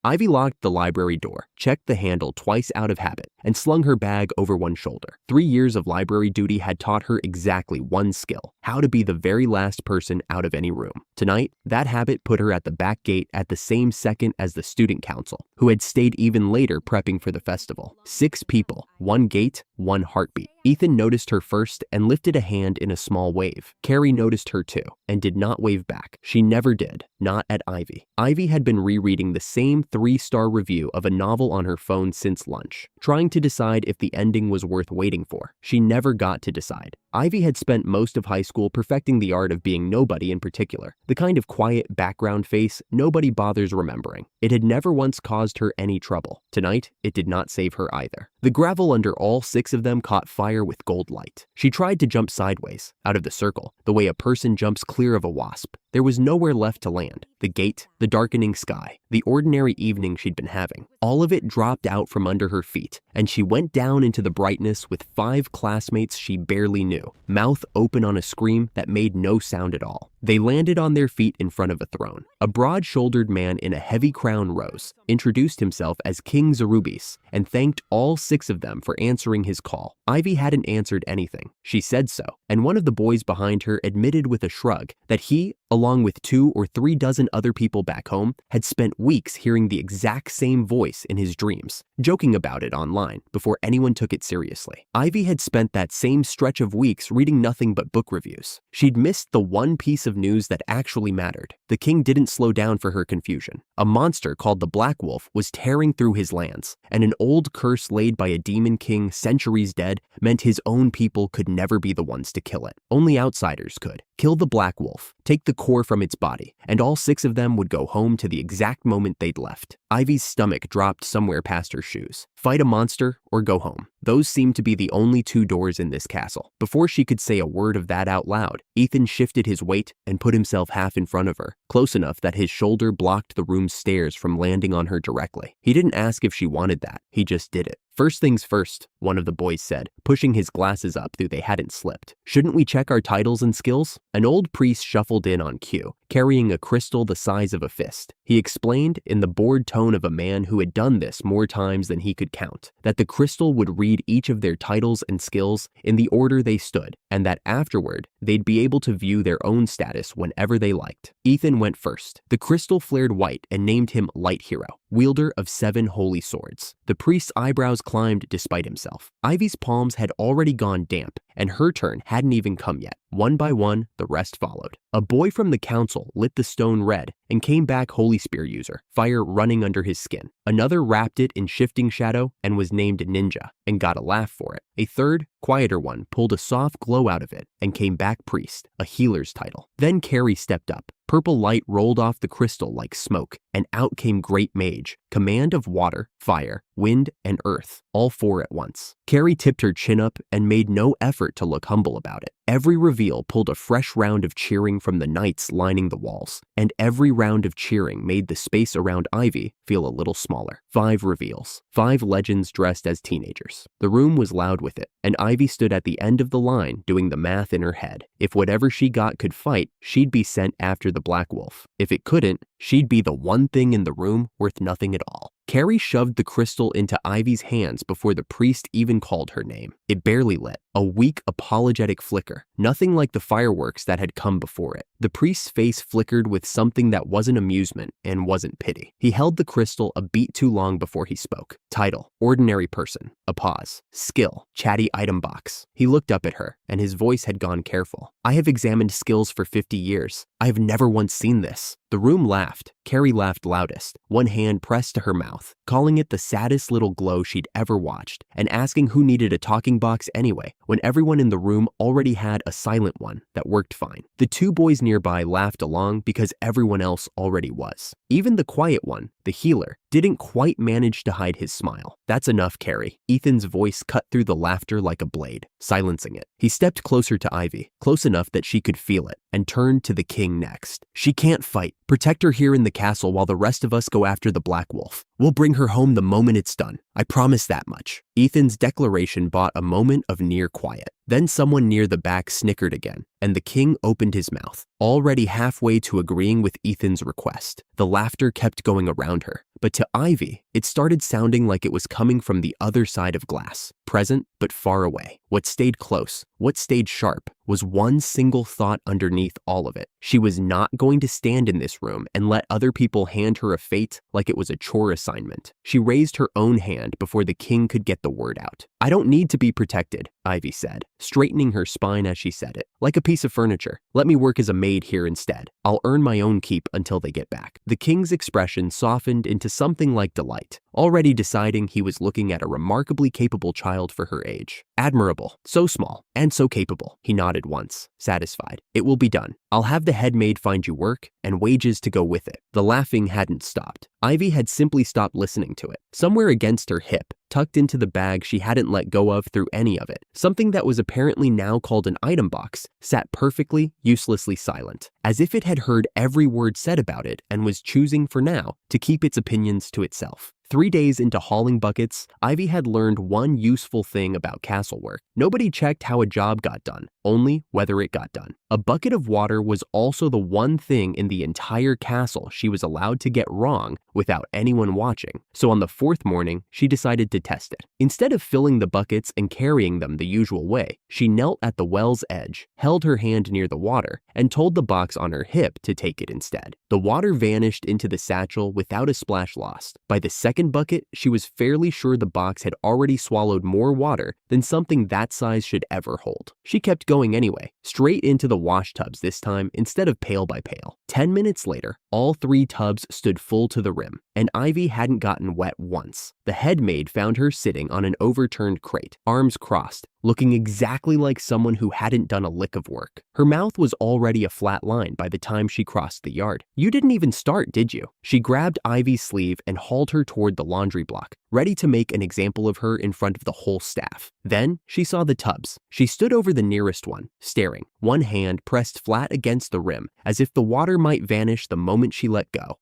Ivy locked the library door, checked the handle twice out of habit, and slung her bag over one shoulder. 3 years of library duty had taught her exactly one skill: how to be the very last person out of any room. Tonight, that habit put her at the back gate at the same second as the student council, who had stayed even later prepping for the festival. 6 people, 1 gate, 1 heartbeat. Ethan noticed her first and lifted a hand in a small wave. Carrie noticed her too, and did not wave back. She never did, not at Ivy. Ivy had been rereading the same 3-star review of a novel on her phone since lunch, trying to decide if the ending was worth waiting for. She never got to decide. Ivy had spent most of high school perfecting the art of being nobody in particular, the kind of quiet background face nobody bothers remembering. It had never once caused her any trouble. Tonight, it did not save her either. The gravel under all 6 of them caught fire with gold light. She tried to jump sideways, out of the circle, the way a person jumps clear of a wasp. There was nowhere left to land. The gate, the darkening sky, the ordinary evening she'd been having. All of it dropped out from under her feet, and she went down into the brightness with 5 classmates she barely knew, mouth open on a scream that made no sound at all. They landed on their feet in front of a throne. A broad-shouldered man in a heavy crown rose, introduced himself as King Zarubis, and thanked all 6 of them for answering his call. Ivy hadn't answered anything. She said so, and one of the boys behind her admitted with a shrug that he, along with 2 or 3 dozen other people back home, had spent weeks hearing the exact same voice in his dreams, joking about it online before anyone took it seriously. Ivy had spent that same stretch of weeks reading nothing but book reviews. She'd missed the one piece of news that actually mattered. The king didn't slow down for her confusion. A monster called the Black Wolf was tearing through his lands, and an old curse laid by a demon king centuries dead meant his own people could never be the ones to kill it. Only outsiders could. Kill the Black Wolf, take the core from its body, and all 6 of them would go home to the exact moment they'd left. Ivy's stomach dropped somewhere past her shoes. Fight a monster or go home. Those seemed to be the only 2 doors in this castle. Before she could say a word of that out loud, Ethan shifted his weight and put himself half in front of her, close enough that his shoulder blocked the room's stairs from landing on her directly. He didn't ask if she wanted that, he just did it. First things first, one of the boys said, pushing his glasses up through they hadn't slipped. Shouldn't we check our titles and skills? An old priest shuffled in on cue, carrying a crystal the size of a fist. He explained, in the bored tone of a man who had done this more times than he could count, that the crystal would read each of their titles and skills in the order they stood, and that afterward, they'd be able to view their own status whenever they liked. Ethan went first. The crystal flared white and named him Light Hero, wielder of 7 holy swords. The priest's eyebrows climbed despite himself. Ivy's palms had already gone damp, and her turn hadn't even come yet. One by one, the rest followed. A boy from the council lit the stone red and came back Holy Spear user, fire running under his skin. Another wrapped it in shifting shadow and was named Ninja, and got a laugh for it. A third, quieter one pulled a soft glow out of it and came back Priest, a healer's title. Then Carrie stepped up. Purple light rolled off the crystal like smoke, and out came Great Mage, command of water, fire, wind, and earth, all 4 at once. Carrie tipped her chin up and made no effort to look humble about it. Every reveal pulled a fresh round of cheering from the knights lining the walls, and every round of cheering made the space around Ivy feel a little smaller. 5 reveals, 5 legends dressed as teenagers. The room was loud with it, and Ivy stood at the end of the line doing the math in her head. If whatever she got could fight, she'd be sent after the Black Wolf. If it couldn't, she'd be the one thing in the room worth nothing at all. Carrie shoved the crystal into Ivy's hands before the priest even called her name. It barely lit, a weak, apologetic flicker, nothing like the fireworks that had come before it. The priest's face flickered with something that wasn't amusement and wasn't pity. He held the crystal a beat too long before he spoke. Title, ordinary person. A pause. Skill, chatty item box. He looked up at her, and his voice had gone careful. I have examined skills for 50 years. I have never once seen this. The room laughed. Carrie laughed loudest, one hand pressed to her mouth, calling it the saddest little glow she'd ever watched, and asking who needed a talking box anyway, when everyone in the room already had a silent one that worked fine. The 2 boys nearby laughed along because everyone else already was. Even the quiet one, the healer, didn't quite manage to hide his smile. That's enough, Carrie. Ethan's voice cut through the laughter like a blade, silencing it. He stepped closer to Ivy, close enough that she could feel it, and turned to the king next. She can't fight. Protect her here in the castle while the rest of us go after the Black Wolf. We'll bring her home the moment it's done. I promise that much. Ethan's declaration bought a moment of near quiet. Then someone near the back snickered again, and the king opened his mouth, already halfway to agreeing with Ethan's request. The laughter kept going around her, But to Ivy, it started sounding like it was coming from the other side of glass, present but far away. What stayed close, what stayed sharp, was one single thought underneath all of it. She was not going to stand in this room and let other people hand her a fate like it was a chore assignment. She raised her own hand before the king could get the word out. "I don't need to be protected," Ivy said, straightening her spine as she said it. "Like a piece of furniture. Let me work as a maid here instead. I'll earn my own keep until they get back." The king's expression softened into something like delight, already deciding he was looking at a remarkably capable child for her age. "Admirable. So small and so capable," he nodded once, satisfied. "It will be done. I'll have the head maid find you work and wages to go with it." The laughing hadn't stopped. Ivy had simply stopped listening to it. Somewhere against her hip, tucked into the bag she hadn't let go of through any of it, something that was apparently now called an item box sat perfectly, uselessly silent, as if it had heard every word said about it and was choosing for now to keep its opinions to itself. 3 days into hauling buckets, Ivy had learned one useful thing about castle work. Nobody checked how a job got done, only whether it got done. A bucket of water was also the one thing in the entire castle she was allowed to get wrong without anyone watching, so on the 4th morning, she decided to test it. Instead of filling the buckets and carrying them the usual way, she knelt at the well's edge, held her hand near the water, and told the box on her hip to take it instead. The water vanished into the satchel without a splash lost. By the second bucket, she was fairly sure the box had already swallowed more water than something that size should ever hold. She kept going anyway, straight into the wash tubs this time instead of pail by pail. 10 minutes later, all 3 tubs stood full to the rim, and Ivy hadn't gotten wet once. The head maid found her sitting on an overturned crate, arms crossed, looking exactly like someone who hadn't done a lick of work. Her mouth was already a flat line by the time she crossed the yard. "You didn't even start, did you?" She grabbed Ivy's sleeve and hauled her toward the laundry block, ready to make an example of her in front of the whole staff. Then she saw the tubs. She stood over the nearest one, staring, one hand pressed flat against the rim, as if the water might vanish the moment she let go.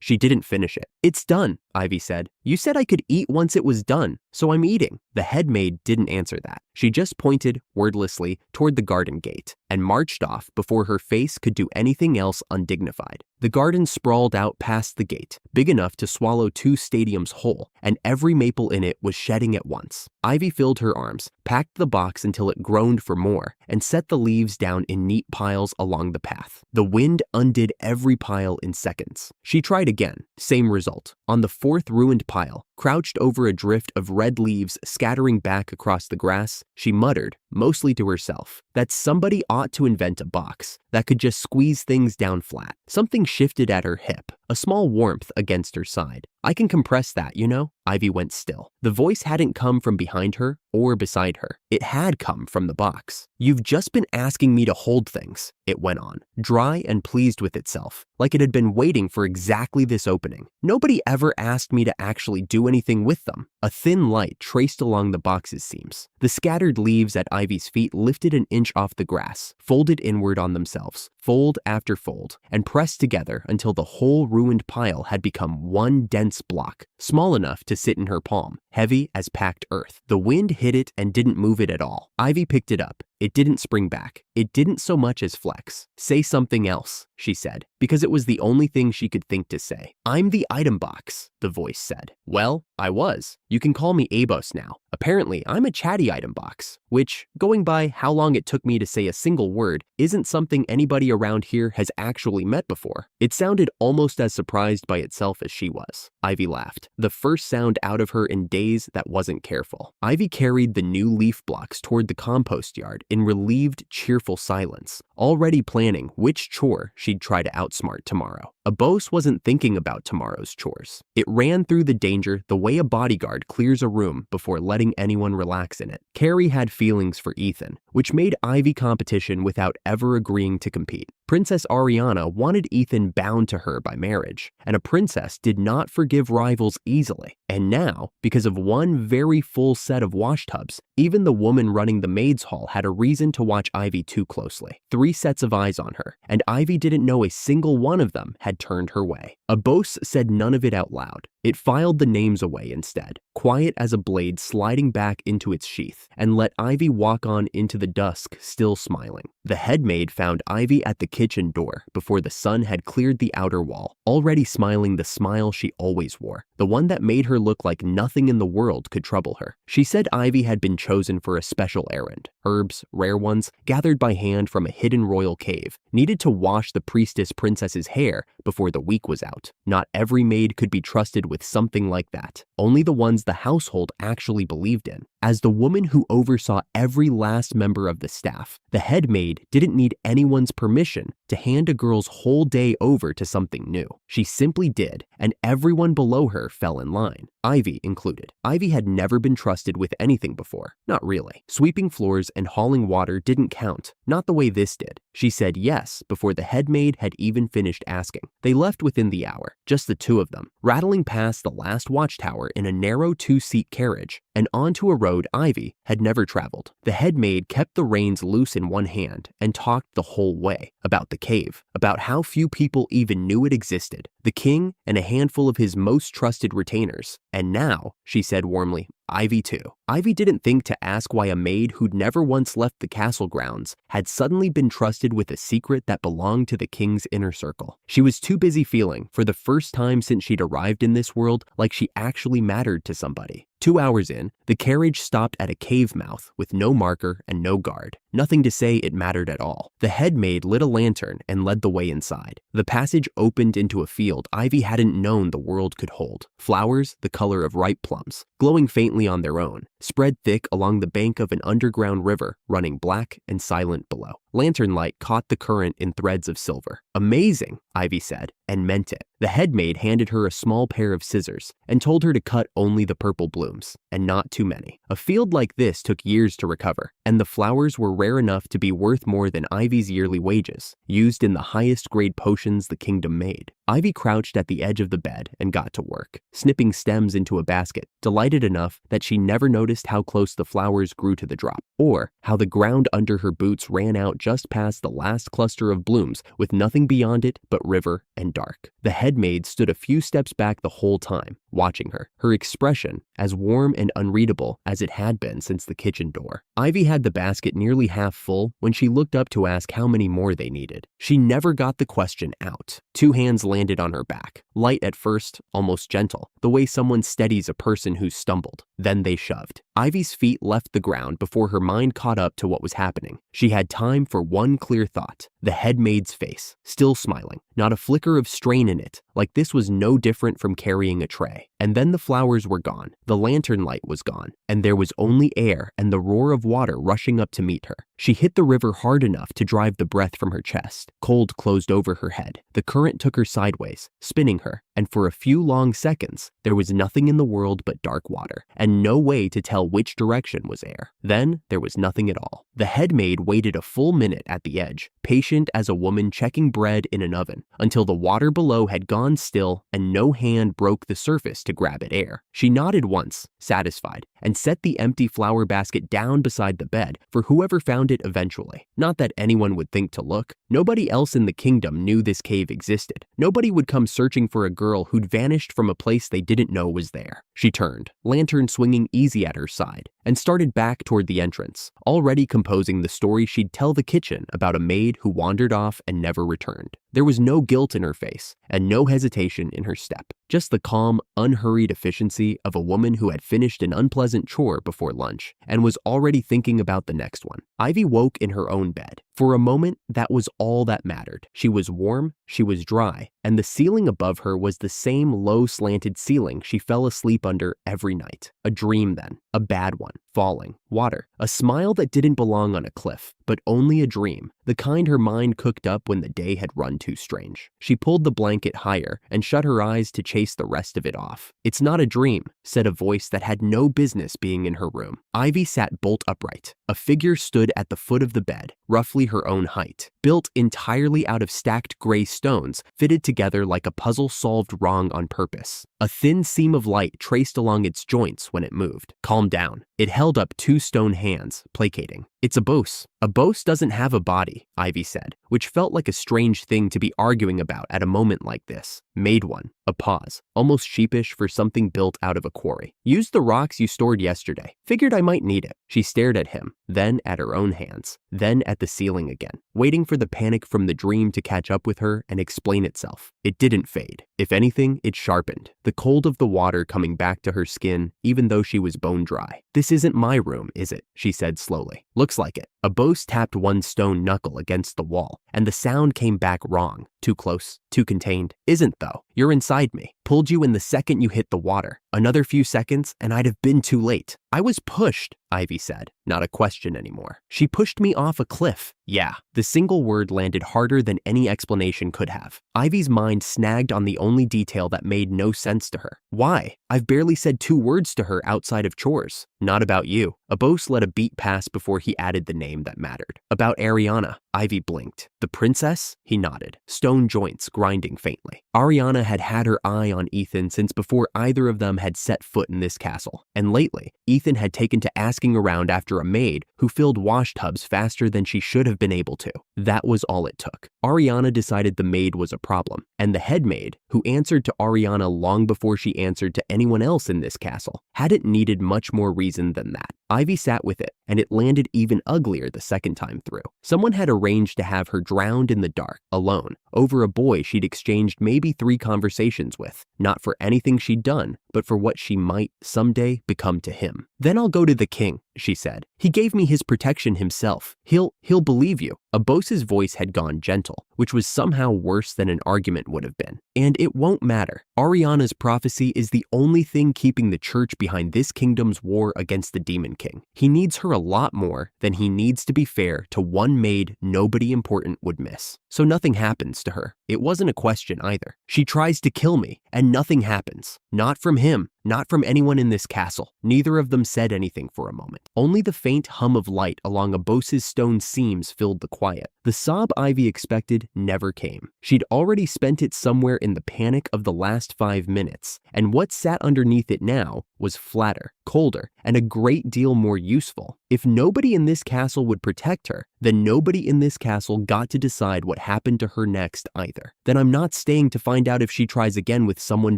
She didn't finish it. "It's done," Ivy said. "You said I could eat once it was done, so I'm eating." The head maid didn't answer that. She just pointed, wordlessly, toward the garden gate and marched off before her face could do anything else undignified. The garden sprawled out past the gate, big enough to swallow 2 stadiums whole, and every maple in it was shedding at once. Ivy filled her arms, packed the box until it groaned for more, and set the leaves down in neat piles along the path. The wind undid every pile in seconds. She tried again, same result. On the 4th ruined pile, crouched over a drift of red leaves scattering back across the grass, she muttered, mostly to herself, that somebody ought to invent a box that could just squeeze things down flat. Something shifted at her hip, a small warmth against her side. "I can compress that, you know?" Ivy went still. The voice hadn't come from behind her or beside her. It had come from the box. "You've just been asking me to hold things," it went on, dry and pleased with itself, like it had been waiting for exactly this opening. "Nobody ever asked me to actually do anything with them." A thin light traced along the box's seams. The scattered leaves at Ivy's feet lifted an inch off the grass, folded inward on themselves, fold after fold, and pressed together until the whole ruined pile had become one dense block, small enough to sit in her palm, heavy as packed earth. The wind hit it and didn't move it at all. Ivy picked it up. It didn't spring back. It didn't so much as flex. "Say something else," she said, because it was the only thing she could think to say. "I'm the item box," the voice said. "Well, I was. You can call me Abos now. Apparently, I'm a chatty item box, which, going by how long it took me to say a single word, isn't something anybody around here has actually met before." It sounded almost as surprised by itself as she was. Ivy laughed, the first sound out of her in days that wasn't careful. Ivy carried the new leaf blocks toward the compost yard in relieved, cheerful silence, already planning which chore she'd try to outsmart tomorrow. Abos wasn't thinking about tomorrow's chores. It ran through the danger the way a bodyguard clears a room before letting anyone relax in it. Carrie had feelings for Ethan, which made Ivy competition without ever agreeing to compete. Princess Ariana wanted Ethan bound to her by marriage, and a princess did not forgive rivals easily. And now, because of one very full set of wash tubs, even the woman running the maids' hall had a reason to watch Ivy too closely. 3 sets of eyes on her, and Ivy didn't know a single one of them had turned her way. Abos said none of it out loud. It filed the names away instead, quiet as a blade sliding back into its sheath, and let Ivy walk on into the dusk, still smiling. The head maid found Ivy at the kitchen door before the sun had cleared the outer wall, already smiling the smile she always wore, the one that made her look like nothing in the world could trouble her. She said Ivy had been chosen for a special errand. Herbs, rare ones, gathered by hand from a hidden royal cave, needed to wash the priestess princess's hair before the week was out. Not every maid could be trusted with something like that. Only the ones the household actually believed in. As the woman who oversaw every last member of the staff, the head maid didn't need anyone's permission to hand a girl's whole day over to something new. She simply did, and everyone below her fell in line, Ivy included. Ivy had never been trusted with anything before. Not really. Sweeping floors and hauling water didn't count, not the way this did. She said yes before the head maid had even finished asking. They left within the hour, just the two of them, rattling past the last watchtower in a narrow two-seat carriage and onto a road Ivy had never traveled. The head maid kept the reins loose in one hand and talked the whole way about the cave, about how few people even knew it existed, the king and a handful of his most trusted retainers. And now, she said warmly, Ivy too. Ivy didn't think to ask why a maid who'd never once left the castle grounds had suddenly been trusted with a secret that belonged to the king's inner circle. She was too busy feeling, for the first time since she'd arrived in this world, like she actually mattered to somebody. 2 hours in, the carriage stopped at a cave mouth with no marker and no guard. Nothing to say it mattered at all. The head maid lit a lantern and led the way inside. The passage opened into a field Ivy hadn't known the world could hold. Flowers the color of ripe plums, glowing faintly on their own, spread thick along the bank of an underground river running black and silent below. Lantern light caught the current in threads of silver. Amazing, Ivy said, and meant it. The head maid handed her a small pair of scissors and told her to cut only the purple blooms, and not too many. A field like this took years to recover, and the flowers were rare enough to be worth more than Ivy's yearly wages, used in the highest grade potions the kingdom made. Ivy crouched at the edge of the bed and got to work, snipping stems into a basket, delighted enough that she never noticed how close the flowers grew to the drop, or how the ground under her boots ran out just past the last cluster of blooms with nothing beyond it but river and dark. The head maid stood a few steps back the whole time, watching her, her expression as warm and unreadable as it had been since the kitchen door. Ivy had the basket nearly half full when she looked up to ask how many more they needed. She never got the question out. 2 hands landed on her back, light at first, almost gentle, the way someone steadies a person who's stumbled. Then they shoved. Ivy's feet left the ground before her mind caught up to what was happening. She had time for one clear thought, the head maid's face, still smiling, not a flicker of strain in it, like this was no different from carrying a tray. And then the flowers were gone, the lantern light was gone, and there was only air and the roar of water rushing up to meet her. She hit the river hard enough to drive the breath from her chest. Cold closed over her head. The current took her sideways, spinning her, and for a few long seconds, there was nothing in the world but dark water, and no way to tell which direction was air. Then there was nothing at all. The head maid waited a full minute at the edge, patient as a woman checking bread in an oven, until the water below had gone still and no hand broke the surface to grab at air. She nodded once, satisfied, and set the empty flower basket down beside the bed for whoever found it eventually. Not that anyone would think to look. Nobody else in the kingdom knew this cave existed. Nobody would come searching for a girl who'd vanished from a place they didn't know was there. She turned, lantern swinging easy at her side, and started back toward the entrance, already composing the story she'd tell the kitchen about a maid who wandered off and never returned. There was no guilt in her face and no hesitation in her step, just the calm, unhurried efficiency of a woman who had finished an unpleasant chore before lunch and was already thinking about the next one. Ivy woke in her own bed. For a moment, that was all that mattered. She was warm, she was dry, and the ceiling above her was the same low slanted ceiling she fell asleep under every night. A dream then, a bad one, falling, water, a smile that didn't belong on a cliff, but only a dream, the kind her mind cooked up when the day had run too strange. She pulled the blanket higher and shut her eyes to chase the rest of it off. "It's not a dream," said a voice that had no business being in her room. Ivy sat bolt upright. A figure stood at the foot of the bed, roughly her own height, built entirely out of stacked gray stones, fitted together like a puzzle solved wrong on purpose. A thin seam of light traced along its joints when it moved. "Calm down." It held up 2 stone hands, placating. It's a boss. A boss doesn't have a body, Ivy said, which felt like a strange thing to be arguing about at a moment like this. Made one. A pause, almost sheepish for something built out of a quarry. Used the rocks you stored yesterday. Figured I might need it. She stared at him, then at her own hands, then at the ceiling again, waiting for the panic from the dream to catch up with her and explain itself. It didn't fade. If anything, it sharpened, the cold of the water coming back to her skin, even though she was bone dry. This isn't my room, is it? She said slowly. Looks like it. A boss tapped one stone knuckle against the wall, and the sound came back wrong. Too close, too contained. Isn't though. You're inside me. Pulled you in the second you hit the water. Another few seconds, and I'd have been too late. I was pushed, Ivy said, not a question anymore. She pushed me off a cliff. Yeah, the single word landed harder than any explanation could have. Ivy's mind snagged on the only detail that made no sense to her. Why? I've barely said 2 words to her outside of chores. Not about you. Abos let a beat pass before he added the name that mattered. About Ariana. Ivy blinked. The princess? He nodded, stone joints grinding faintly. Ariana had had her eye on Ethan since before either of them had set foot in this castle, and lately, Ethan had taken to asking around after a maid who filled wash tubs faster than she should have been able to. That was all it took. Ariana decided the maid was a problem, and the head maid, who answered to Ariana long before she answered to anyone else in this castle, hadn't needed much more reason than that. Ivy sat with it, and it landed even uglier the second time through. Someone had arranged to have her drowned in the dark, alone, over a boy she'd exchanged maybe 3 conversations with, not for anything she'd done, but for what she might, someday, become to him. Then I'll go to the king, she said. He gave me his protection himself. He'll believe you. Abos's voice had gone gentle, which was somehow worse than an argument would have been. And it won't matter. Ariana's prophecy is the only thing keeping the church behind this kingdom's war against the Demon King. He needs her a lot more than he needs to be fair to one maid nobody important would miss. So nothing happens to her. It wasn't a question either. She tries to kill me, and nothing happens. Not from him. Not from anyone in this castle. Neither of them said anything for a moment. Only the faint hum of light along Abos's stone seams filled the quiet. The sob Ivy expected never came. She'd already spent it somewhere in the panic of the last 5 minutes, and what sat underneath it now was flatter, colder, and a great deal more useful. If nobody in this castle would protect her, then nobody in this castle got to decide what happened to her next either. Then I'm not staying to find out if she tries again with someone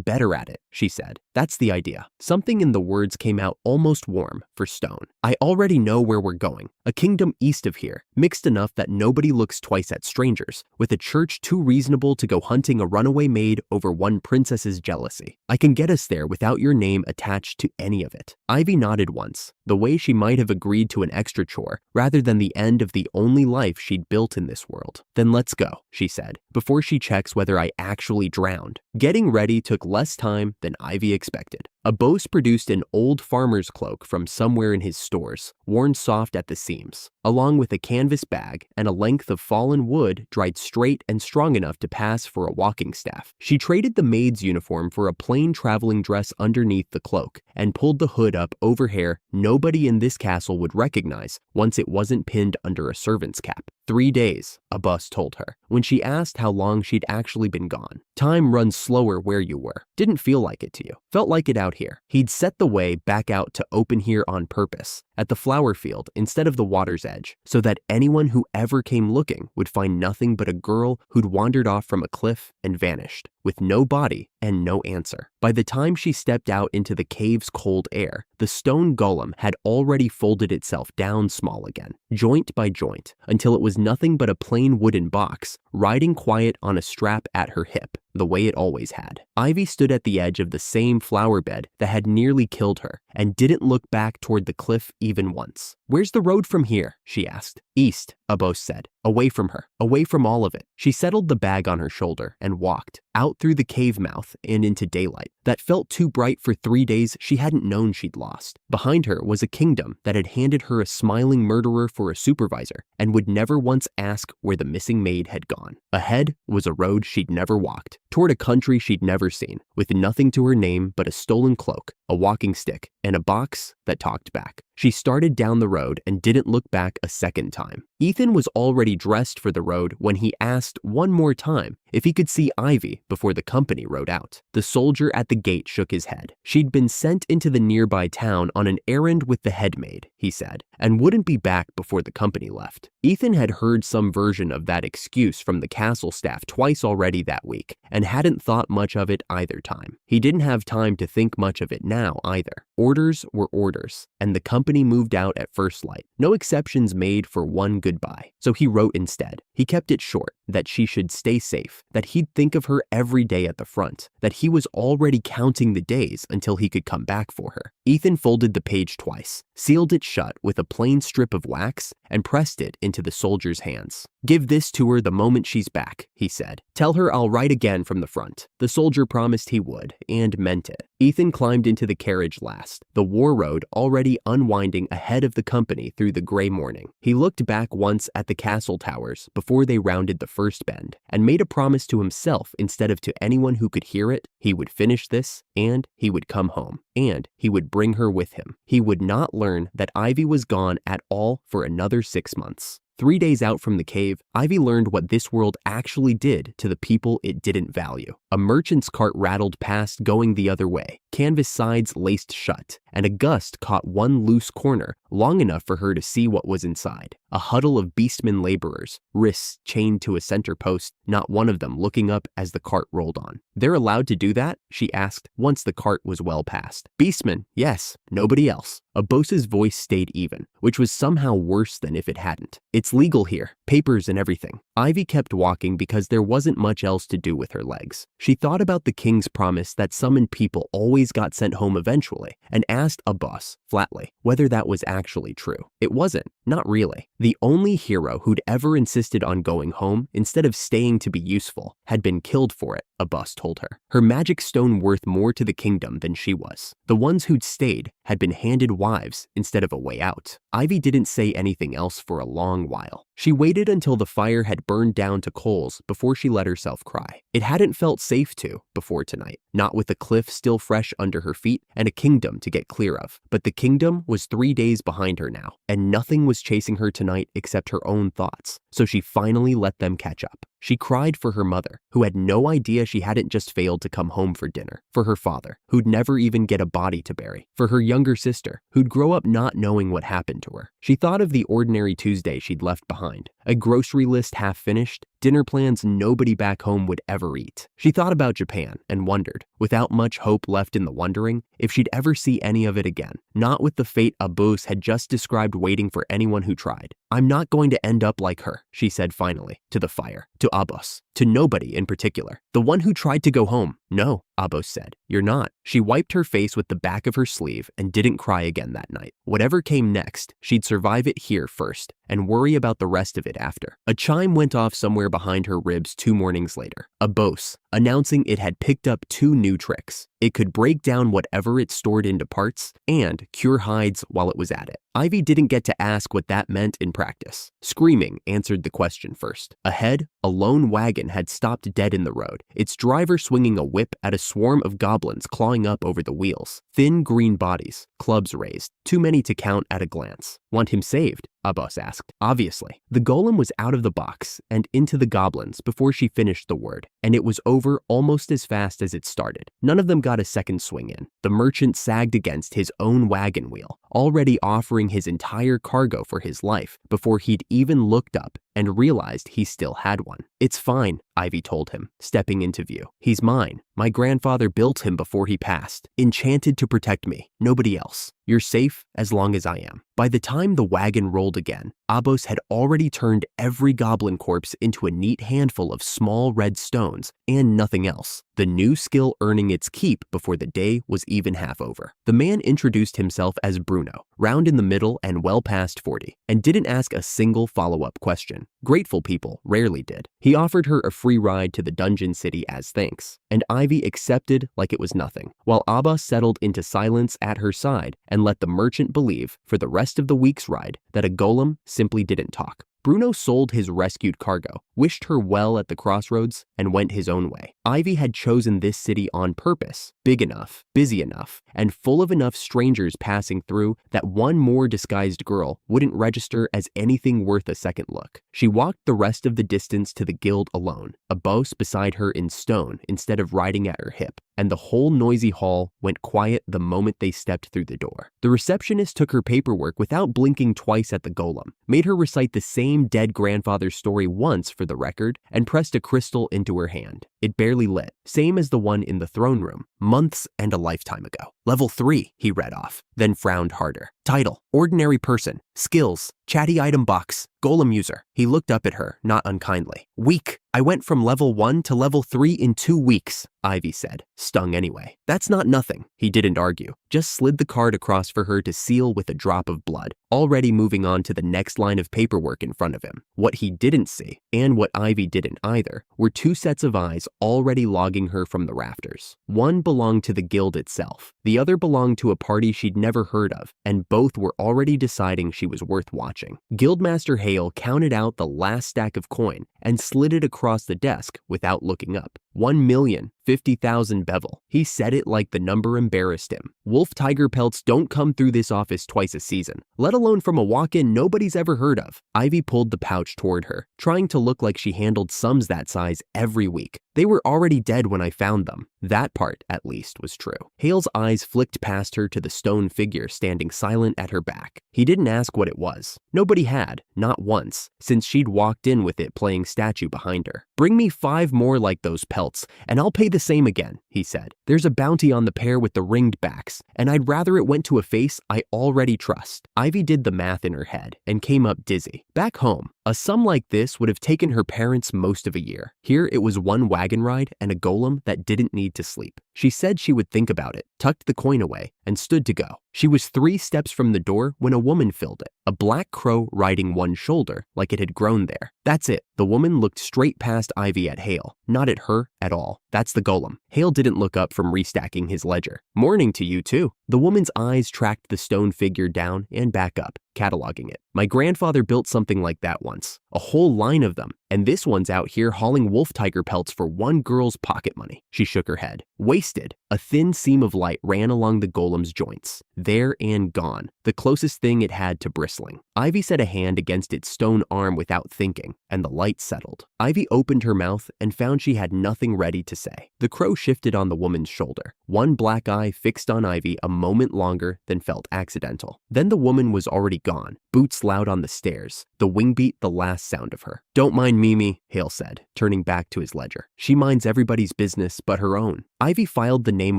better at it, she said. That's the idea. Something in the words came out almost warm for Stone. I already know where we're going. A kingdom east of here, mixed enough that nobody looks twice at strangers, with a church too reasonable to go hunting a runaway maid over one princess's jealousy. I can get us there without your name attached to any of it. Ivy nodded once, the way she might have agreed to an extra chore, rather than the end of the only life she'd built in this world. Then let's go, she said, before she checks whether I actually drowned. Getting ready took less time than Ivy expected. Abos produced an old farmer's cloak from somewhere in his stores, worn soft at the seams, along with a canvas bag and a length of fallen wood dried straight and strong enough to pass for a walking staff. She traded the maid's uniform for a plain traveling dress underneath the cloak and pulled the hood up over hair nobody in this castle would recognize once it wasn't pinned under a servant's cap. 3 days, Abos told her, when she asked how long she'd actually been gone. Time runs slower where you were. Didn't feel like it to you. Felt like it out here. He'd set the way back out to open here on purpose, at the flower field instead of the water's edge, so that anyone who ever came looking would find nothing but a girl who'd wandered off from a cliff and vanished, with no body and no answer. By the time she stepped out into the cave's cold air, the stone golem had already folded itself down small again, joint by joint, until it was nothing but a plain wooden box, riding quiet on a strap at her hip, the way it always had. Ivy stood at the edge of the same flower bed that had nearly killed her, and didn't look back toward the cliff even once. Where's the road from here? She asked. East, Abos said. Away from her. Away from all of it. She settled the bag on her shoulder and walked, out through the cave mouth and into daylight that felt too bright for 3 days she hadn't known she'd lost. Behind her was a kingdom that had handed her a smiling murderer for a supervisor and would never once ask where the missing maid had gone. Ahead was a road she'd never walked, toward a country she'd never seen, with nothing to her name but a stolen cloak, a walking stick, and a box that talked back. She started down the road and didn't look back a second time. Ethan was already dressed for the road when he asked one more time if he could see Ivy before the company rode out. The soldier at the gate shook his head. She'd been sent into the nearby town on an errand with the head maid, he said, and wouldn't be back before the company left. Ethan had heard some version of that excuse from the castle staff twice already that week and hadn't thought much of it either time. He didn't have time to think much of it now either. Orders were orders, and the company moved out at first light. No exceptions made for one goodbye. So he wrote instead. He kept it short, that she should stay safe, that he'd think of her every day at the front, that he was already counting the days until he could come back for her. Ethan folded the page twice, sealed it shut with a plain strip of wax, and pressed it into the soldier's hands. "Give this to her the moment she's back," he said. "Tell her I'll write again from the front." The soldier promised he would, and meant it. Ethan climbed into the carriage last, the war road already unwinding ahead of the company through the gray morning. He looked back once at the castle towers before they rounded the first bend, and made a promise to himself instead of to anyone who could hear it. He would finish this, and he would come home, and he would bring her with him. He would not learn that Ivy was gone at all for another 6 months. 3 days out from the cave, Ivy learned what this world actually did to the people it didn't value. A merchant's cart rattled past going the other way, canvas sides laced shut, and a gust caught one loose corner long enough for her to see what was inside. A huddle of beastmen laborers, wrists chained to a center post, not one of them looking up as the cart rolled on. "They're allowed to do that?" she asked once the cart was well past. "Beastmen, yes, nobody else." Abose's voice stayed even, which was somehow worse than if it hadn't. "It's legal here, papers and everything." Ivy kept walking because there wasn't much else to do with her legs. She thought about the king's promise that summoned people always got sent home eventually, and asked Abose, flatly, whether that was actually true. It wasn't, not really. The only hero who'd ever insisted on going home instead of staying to be useful had been killed for it, Abose told her. Her magic stone worth more to the kingdom than she was. The ones who'd stayed had been handed wives instead of a way out. Ivy didn't say anything else for a long while. She waited until the fire had burned down to coals before she let herself cry. It hadn't felt safe to before tonight, not with the cliff still fresh under her feet and a kingdom to get clear of. But the kingdom was 3 days behind her now, and nothing was chasing her tonight except her own thoughts, so she finally let them catch up. She cried for her mother, who had no idea she hadn't just failed to come home for dinner, for her father, who'd never even get a body to bury, for her younger sister, who'd grow up not knowing what happened to her. She thought of the ordinary Tuesday she'd left behind, a grocery list half finished, dinner plans nobody back home would ever eat. She thought about Japan and wondered, without much hope left in the wondering, if she'd ever see any of it again, not with the fate Abose had just described waiting for anyone who tried. "I'm not going to end up like her," she said finally, to the fire, to Abose, to nobody in particular. "The one who tried to go home." "No," Abose said, "you're not." She wiped her face with the back of her sleeve and didn't cry again that night. Whatever came next, she'd survive it here first and worry about the rest of it after. A chime went off somewhere behind her ribs 2 mornings later. Abose, announcing it had picked up 2 new tricks. It could break down whatever it stored into parts and cure hides while it was at it. Ivy didn't get to ask what that meant in practice. Screaming answered the question first. Ahead, a lone wagon had stopped dead in the road, its driver swinging a whip at a swarm of goblins clawing up over the wheels. Thin green bodies, clubs raised, too many to count at a glance. "Want him saved?" Abose asked. "Obviously." The golem was out of the box and into the goblins before she finished the word, and it was over almost as fast as it started. None of them got a second swing in. The merchant sagged against his own wagon wheel, already offering his entire cargo for his life before he'd even looked up and realized he still had one. "It's fine," Ivy told him, stepping into view. "He's mine. My grandfather built him before he passed, enchanted to protect me, nobody else. You're safe as long as I am." By the time the wagon rolled again, Abose had already turned every goblin corpse into a neat handful of small red stones and nothing else, the new skill earning its keep before the day was even half over. The man introduced himself as Bruno, round in the middle and well past 40, and didn't ask a single follow-up question. Grateful people rarely did. He offered her a free ride to the dungeon city as thanks, and Ivy accepted like it was nothing, while Abba settled into silence at her side and let the merchant believe, for the rest of the week's ride, that a golem simply didn't talk. Bruno sold his rescued cargo, wished her well at the crossroads, and went his own way. Ivy had chosen this city on purpose, big enough, busy enough, and full of enough strangers passing through that one more disguised girl wouldn't register as anything worth a second look. She walked the rest of the distance to the guild alone, a boss beside her in stone instead of riding at her hip, and the whole noisy hall went quiet the moment they stepped through the door. The receptionist took her paperwork without blinking twice at the golem, made her recite the same dead grandfather's story once for the record, and pressed a crystal into her hand. It barely lit, same as the one in the throne room, months and a lifetime ago. Level 3, he read off, then frowned harder. Title, ordinary person. Skills, chatty item box. Golem user. He looked up at her, not unkindly. Weak. I went from level 1 to level 3 in 2 weeks, Ivy said, stung anyway. That's not nothing. He didn't argue, just slid the card across for her to seal with a drop of blood, already moving on to the next line of paperwork in front of him. What he didn't see, and what Ivy didn't either, were 2 sets of eyes already logging her from the rafters. One belonged to the guild itself, the other belonged to a party she'd never heard of, and both were already deciding she was worth watching. Guildmaster Hale counted out the last stack of coin and slid it across the desk without looking up. 1,050,000 bevel. He said it like the number embarrassed him. Wolf tiger pelts don't come through this office twice a season, let alone from a walk-in nobody's ever heard of. Ivy pulled the pouch toward her, trying to look like she handled sums that size every week. They were already dead when I found them. That part, at least, was true. Hale's eyes flicked past her to the stone figure standing silent at her back. He didn't ask what it was. Nobody had, not once, since she'd walked in with it playing statue behind her. Bring me 5 more like those pelts, and I'll pay the same again, he said. There's a bounty on the pair with the ringed backs, and I'd rather it went to a face I already trust. Ivy did the math in her head and came up dizzy. Back home, a sum like this would have taken her parents most of a year. Here it was 1 wagon ride and a golem that didn't need to sleep. She said she would think about it, tucked the coin away, and stood to go. She was 3 steps from the door when a woman filled it, a black crow riding one shoulder like it had grown there. That's it. The woman looked straight past Ivy at Hale, not at her at all. That's the golem. Hale didn't look up from restacking his ledger. Morning to you too. The woman's eyes tracked the stone figure down and back up, cataloging it. My grandfather built something like that once, a whole line of them, and this one's out here hauling wolf tiger pelts for one girl's pocket money. She shook her head. Wasted. A thin seam of light ran along the golem's joints, there and gone, the closest thing it had to bristling. Ivy set a hand against its stone arm without thinking, and the light settled. Ivy opened her mouth and found she had nothing ready to say. The crow shifted on the woman's shoulder, one black eye fixed on Ivy a moment longer than felt accidental. Then the woman was already gone, boots loud on the stairs, the wing beat the last sound of her. Don't mind Mimi, Hale said, turning back to his ledger. She minds everybody's business but her own. Ivy filed the name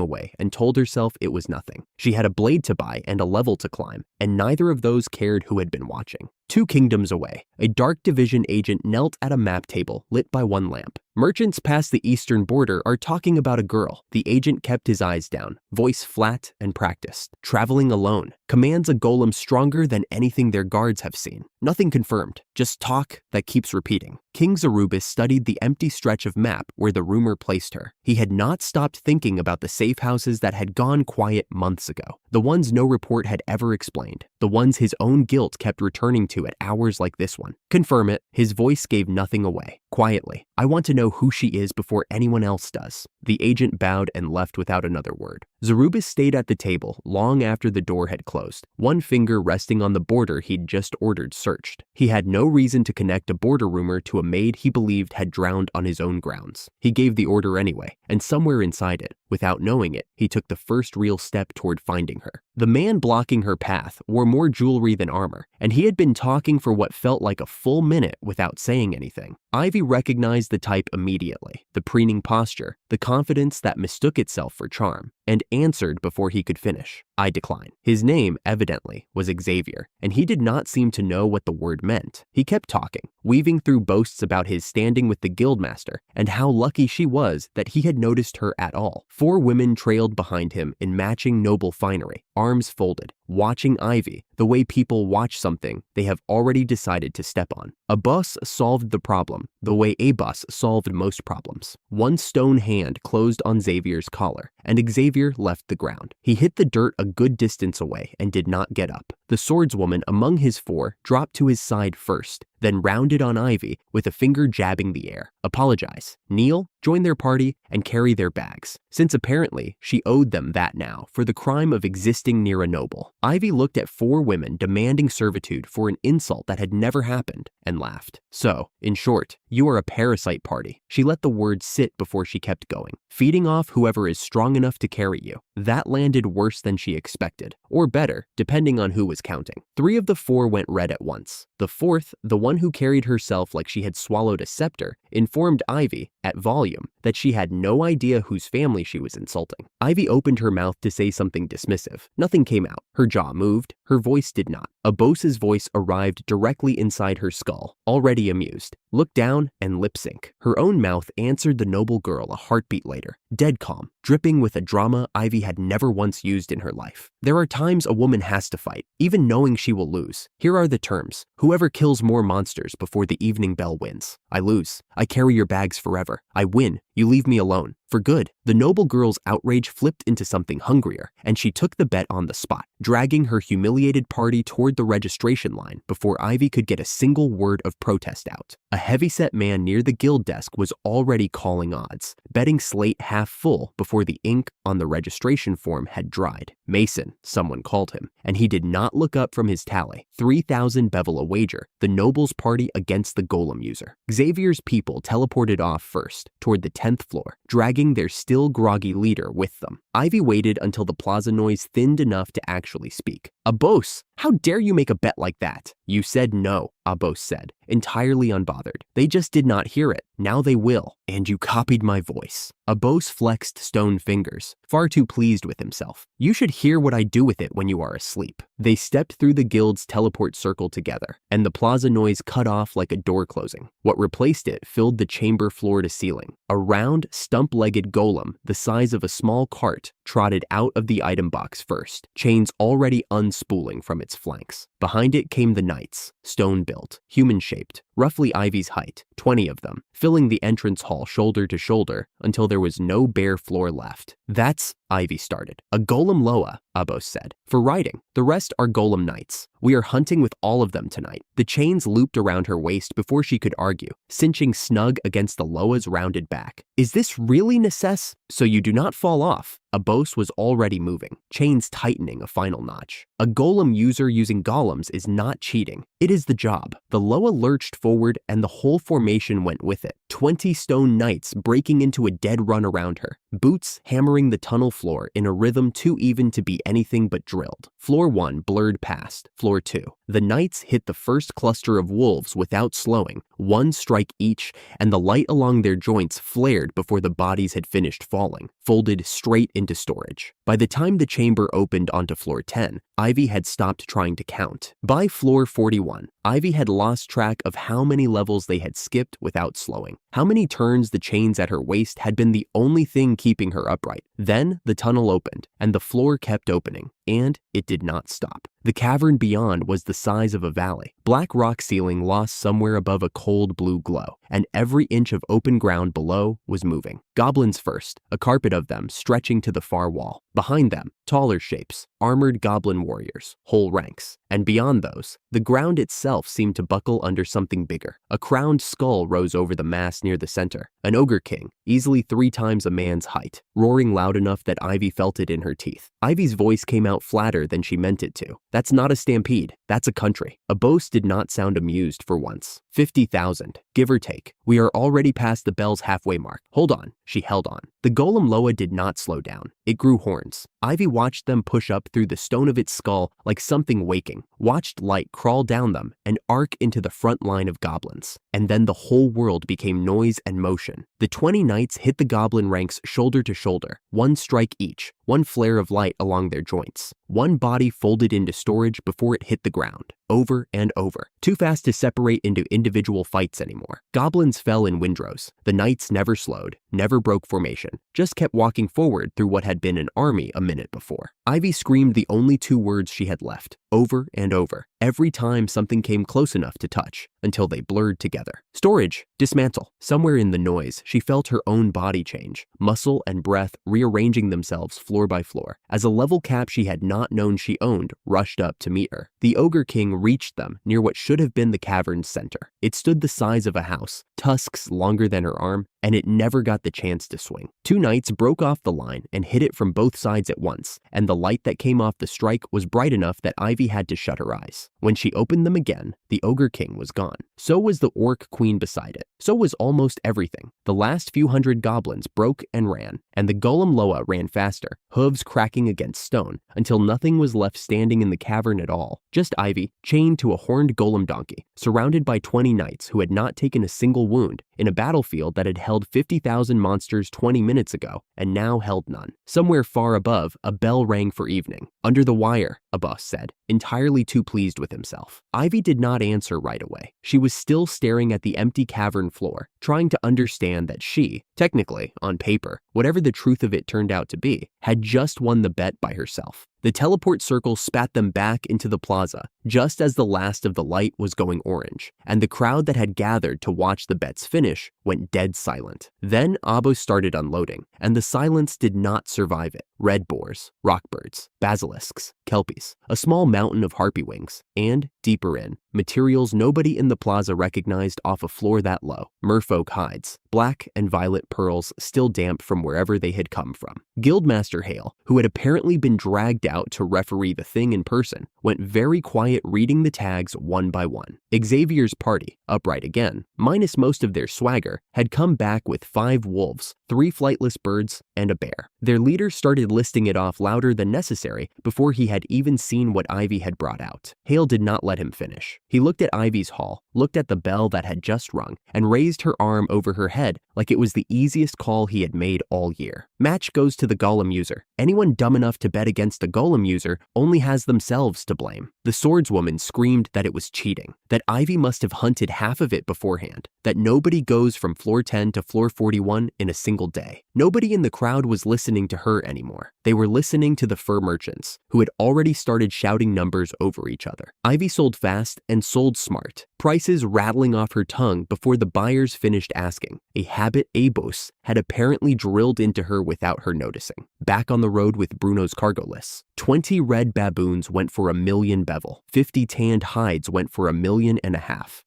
away and told herself it was nothing. She had a blade to buy and a level to climb, and neither of those cared who had been watching. 2 kingdoms away, a dark division agent knelt at a map table lit by 1 lamp. Merchants past the eastern border are talking about a girl. The agent kept his eyes down, voice flat and practiced. Traveling alone. Commands a golem stronger than anything their guards have seen. Nothing confirmed, just talk that keeps repeating. King Zarubis studied the empty stretch of map where the rumor placed her. He had not stopped thinking about the safe houses that had gone quiet months ago. The ones no report had ever explained. The ones his own guilt kept returning to at hours like this one. Confirm it. His voice gave nothing away. Quietly, I want to know who she is before anyone else does. The agent bowed and left without another word. Zarubis stayed at the table long after the door had closed, one finger resting on the border he'd just ordered searched. He had no reason to connect a border rumor to a maid he believed had drowned on his own grounds. He gave the order anyway, and somewhere inside it, without knowing it, he took the first real step toward finding her. The man blocking her path wore more jewelry than armor, and he had been talking for what felt like a full minute without saying anything. Ivy recognized the type immediately, the preening posture, the confidence that mistook itself for charm, and answered before he could finish. I decline. His name, evidently, was Xavier, and he did not seem to know what the word meant. He kept talking, weaving through boasts about his standing with the guildmaster and how lucky she was that he had noticed her at all. 4 women trailed behind him in matching noble finery, arms folded, watching Ivy the way people watch something they have already decided to step on. A bus solved the problem the way a bus solved most problems. 1 stone hand closed on Xavier's collar, and Xavier left the ground. He hit the dirt a good distance away and did not get up. The swordswoman among his four dropped to his side first, then rounded on Ivy with a finger jabbing the air. Apologize, kneel, join their party, and carry their bags, since apparently she owed them that now for the crime of existing near a noble. Ivy looked at four women demanding servitude for an insult that had never happened and laughed. So, in short, you are a parasite party. She let the word sit before she kept going, feeding off whoever is strong enough to carry you. That landed worse than she expected, or better, depending on who was counting. 3 of the 4 went red at once. The fourth, the one who carried herself like she had swallowed a scepter, informed Ivy, at volume, that she had no idea whose family she was insulting. Ivy opened her mouth to say something dismissive. Nothing came out. Her jaw moved. Her voice did not. Abose's voice arrived directly inside her skull, already amused. Look down and lip sync. Her own mouth answered the noble girl a heartbeat later, dead calm, dripping with a drama Ivy had never once used in her life. There are times a woman has to fight, even knowing she will lose. Here are the terms. Whoever kills more monsters before the evening bell wins. I lose. I carry your bags forever. I win. You leave me alone. For good. The noble girl's outrage flipped into something hungrier, and she took the bet on the spot, dragging her humiliated party toward the registration line before Ivy could get a single word of protest out. A heavyset man near the guild desk was already calling odds, betting slate half full before the ink on the registration form had dried. Mason, someone called him, and he did not look up from his tally. 3,000 bevel a wager, the noble's party against the golem user. Xavier's people teleported off first, toward the 10th floor, dragging their still groggy leader with them. Ivy waited until the plaza noise thinned enough to actually speak. Abose, how dare you make a bet like that? You said no, Abose said, entirely unbothered. They just did not hear it. Now they will. And you copied my voice. Abose flexed stone fingers, far too pleased with himself. You should hear what I do with it when you are asleep. They stepped through the guild's teleport circle together, and the plaza noise cut off like a door closing. What replaced it filled the chamber floor to ceiling. A round, stump-legged golem, the size of a small cart, trotted out of the item box first, chains already unspooling from its flanks. Behind it came the knights, stone-built, human-shaped, roughly Ivy's height, 20 of them, filling the entrance hall shoulder to shoulder until there was no bare floor left. That's, Ivy started. A golem Loa, Abos said. For riding. The rest are golem knights. We are hunting with all of them tonight. The chains looped around her waist before she could argue, cinching snug against the Loa's rounded back. Is this really necess? So you do not fall off. Abos was already moving, chains tightening a final notch. A golem user using golems is not cheating. It is the job. The Loa lurched forward and the whole formation went with it. 20 stone knights breaking into a dead run around her, boots hammering the tunnel floor in a rhythm too even to be anything but drilled. Floor 1 blurred past, floor 2. The knights hit the first cluster of wolves without slowing, 1 strike each, and the light along their joints flared before the bodies had finished falling, folded straight into storage. By the time the chamber opened onto floor 10, Ivy had stopped trying to count. By floor 41, Ivy had lost track of how many levels they had skipped without slowing, how many turns the chains at her waist had been the only thing keeping her upright. Then the tunnel opened, and the floor kept opening, and it did not stop. The cavern beyond was the size of a valley. Black rock ceiling lost somewhere above a cold blue glow, and every inch of open ground below was moving. Goblins first, a carpet of them stretching to the far wall. Behind them, taller shapes, armored goblin warriors, whole ranks. And beyond those, the ground itself seemed to buckle under something bigger. A crowned skull rose over the mass near the center. An ogre king, easily 3 times a man's height, roaring loud enough that Ivy felt it in her teeth. Ivy's voice came out flatter than she meant it to. That's not a stampede. That's a country. Abose did not sound amused for once. 50,000, give or take. We are already past the bell's halfway mark. Hold on. She held on. The golem Loa did not slow down. It grew horns. Ivy watched them push up through the stone of its skull like something waking, watched light crawl down them and arc into the front line of goblins. And then the whole world became noise and motion. The 20 knights hit the goblin ranks shoulder to shoulder, 1 strike each, 1 flare of light along their joints. 1 body folded into storage before it hit the ground, over and over, too fast to separate into individual fights anymore. Goblins fell in windrows. The knights never slowed, never broke formation, just kept walking forward through what had been an army a minute before. Ivy screamed the only two words she had left, over and over, every time something came close enough to touch, until they blurred together. Storage, dismantle. Somewhere in the noise, she felt her own body change, muscle and breath rearranging themselves floor by floor, as a level cap she had not known she owned rushed up to meet her. The Ogre King reached them near what should have been the cavern's center. It stood the size of a house, tusks longer than her arm, and it never got the chance to swing. Two knights broke off the line and hit it from both sides at once, and the light that came off the strike was bright enough that Ivy had to shut her eyes. When she opened them again, the Ogre King was gone. So was the Orc Queen beside it. So was almost everything. The last few hundred goblins broke and ran, and the Golem Loa ran faster, hooves cracking against stone, until nothing was left standing in the cavern at all. Just Ivy, chained to a horned golem donkey, surrounded by 20 knights who had not taken a single wound, in a battlefield that had held 50,000 monsters 20 minutes ago, and now held none. Somewhere far above, a bell rang for evening. Under the wire, a boss said, entirely too pleased with himself. Ivy did not answer right away. She was still staring at the empty cavern floor, trying to understand that she, technically, on paper, whatever the truth of it turned out to be, had just won the bet by herself. The teleport circle spat them back into the plaza, just as the last of the light was going orange, and the crowd that had gathered to watch the bets finish went dead silent. Then Abo started unloading, and the silence did not survive it. Red boars, rockbirds, basilisks, kelpies, a small mountain of harpy wings, and, deeper in, materials nobody in the plaza recognized off a floor that low, merfolk hides, black and violet pearls still damp from wherever they had come from. Guildmaster Hale, who had apparently been dragged out to referee the thing in person, went very quiet reading the tags one by one. Xavier's party, upright again, minus most of their swagger, had come back with 5 wolves, 3 flightless birds, and a bear. Their leader started listing it off louder than necessary before he had even seen what Ivy had brought out. Hale did not let him finish. He looked at Ivy's haul, looked at the bell that had just rung, and raised her arm over her head like it was the easiest call he had made all year. Match goes to the Golem user. Anyone dumb enough to bet against a Golem user only has themselves to blame. The swordswoman screamed that it was cheating, that Ivy must have hunted half of it beforehand, that nobody goes from floor 10 to floor 41 in a single day. Nobody in the crowd was listening to her anymore. They were listening to the fur merchants, who had already started shouting numbers over each other. Ivy sold fast and sold smart, prices rattling off her tongue before the buyers finished asking. A habit Abos had apparently drilled into her without her noticing. Back on the road with Bruno's cargo lists, 20 red baboons went for $1 million bevel. 50 tanned hides went for $1.5 million.